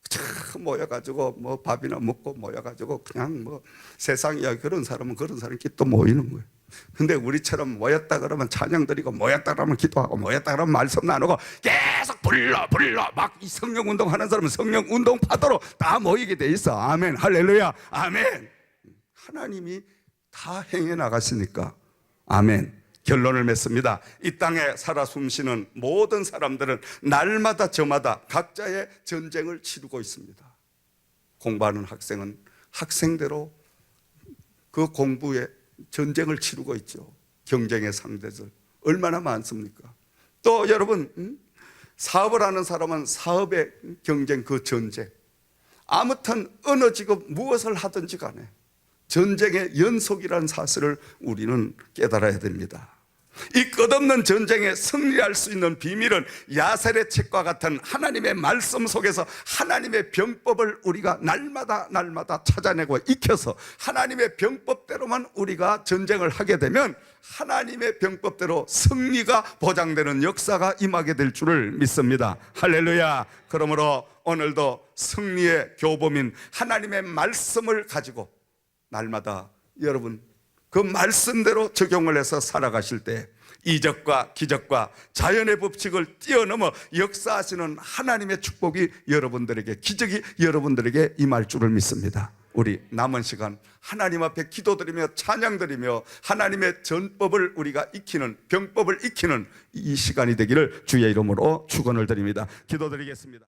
참 모여가지고 뭐 밥이나 먹고 모여가지고 그냥 뭐 세상 이야기, 그런 사람은 그런 사람끼리 또 모이는 거예요. 근데 우리처럼 모였다 그러면 찬양 드리고, 모였다 그러면 기도하고, 모였다 그러면 말씀 나누고, 계속 불러 막 이 성령 운동하는 사람은 성령 운동 파도로 다 모이게 돼 있어. 아멘, 할렐루야, 아멘. 하나님이 다 행해 나가시니까 아멘. 결론을 맺습니다. 이 땅에 살아 숨쉬는 모든 사람들은 날마다 저마다 각자의 전쟁을 치르고 있습니다. 공부하는 학생은 학생대로 그 공부에 전쟁을 치르고 있죠. 경쟁의 상대들 얼마나 많습니까? 또 여러분, 사업을 하는 사람은 사업의 경쟁, 그 전쟁. 아무튼 어느 직업 무엇을 하든지 간에 전쟁의 연속이라는 사실을 우리는 깨달아야 됩니다. 이 끝없는 전쟁에 승리할 수 있는 비밀은 야셀의 책과 같은 하나님의 말씀 속에서 하나님의 병법을 우리가 날마다 찾아내고 익혀서 하나님의 병법대로만 우리가 전쟁을 하게 되면 하나님의 병법대로 승리가 보장되는 역사가 임하게 될 줄을 믿습니다. 할렐루야. 그러므로 오늘도 승리의 교범인 하나님의 말씀을 가지고 날마다 여러분 그 말씀대로 적용을 해서 살아가실 때 이적과 기적과 자연의 법칙을 뛰어넘어 역사하시는 하나님의 축복이 여러분들에게, 기적이 여러분들에게 임할 줄을 믿습니다. 우리 남은 시간 하나님 앞에 기도드리며 찬양드리며 하나님의 전법을 우리가 익히는, 병법을 익히는 이 시간이 되기를 주의 이름으로 축원을 드립니다. 기도드리겠습니다.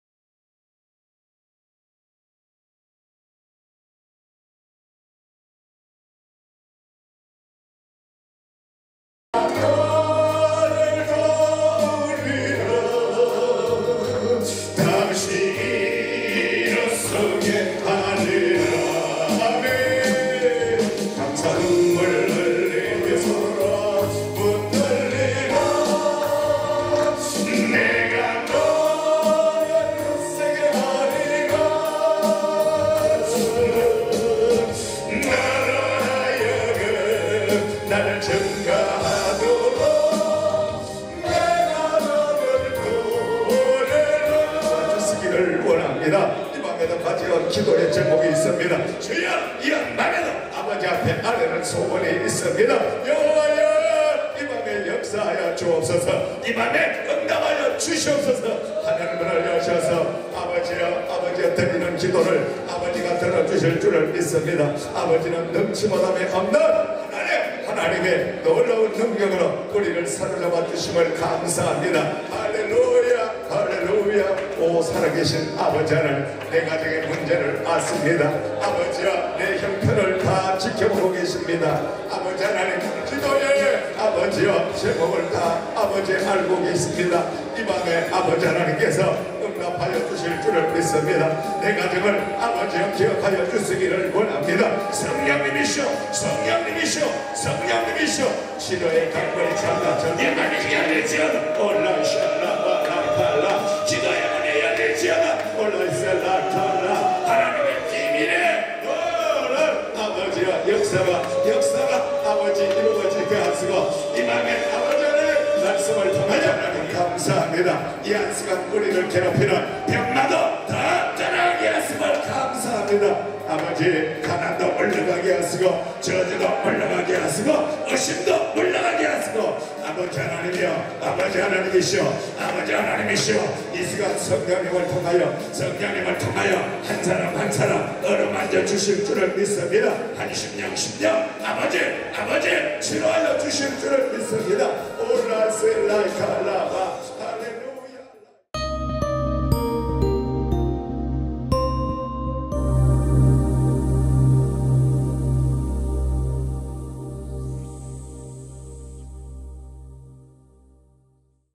나를 증가하도록 내가 너를 구원하시기를 원합니다. 이 밤에도 가지고 기도의 제목이 있습니다. 주여, 이 밤에도 아버지 앞에 아뢰는 소원이 있습니다. 여호와여, 이 밤에 역사하여 주옵소서. 이 밤에 응답하여 주시옵소서. 하늘문을 여셔서 아버지여, 아버지여 드리는 기도를 아버지가 들어주실 줄을 믿습니다. 아버지는 넘치 못함에 없는 하나님의 놀라운 능력으로 우리를 사로잡아 주심을 감사합니다. 할렐루야, 할렐루야. 오 살아계신 아버지 하나님, 내 가정의 문제를 아십니다. 아버지야, 내 형편을 다 지켜보고 계십니다. 아버지 하나님, 기도에 아버지여 제목을 다 아버지 알고 계십니다. 이 밤에 아버지 하나님께서 응답하여 주실 줄을 믿습니다. 내 가정을 아버지여 기억하여 주시기를 원합니다. 성령님이시오, 성령님이시오, 성령님이시오. 치료의 강물이 참다 내 만이 열리지어다 올라샤라바라팔라. 기도의 문이 열리지어다 올라샤라팔라. 하나님의 비밀의 너를 아버지여 역사가 아버지 이루어지게 하시고 이 밤에 아버지의 말씀을 통하여 감사합니다. 이 한 시간 우리를 괴롭히는 병마도 다 떠나게 하심을 감사합니다. 아버지, 가난도 물러가게 하시고 저주도 물러가게 하시고 의심도 물러가게 하시고 아버지 하나님이여, 아버지 하나님이시오, 아버지 하나님이시오. 이 시간 성령님을 통하여 한 사람 한 사람 어루만져 주실 줄을 믿습니다. 한 심령 아버지 치료하여 주실 줄을 믿습니다. 오라셀라이칼라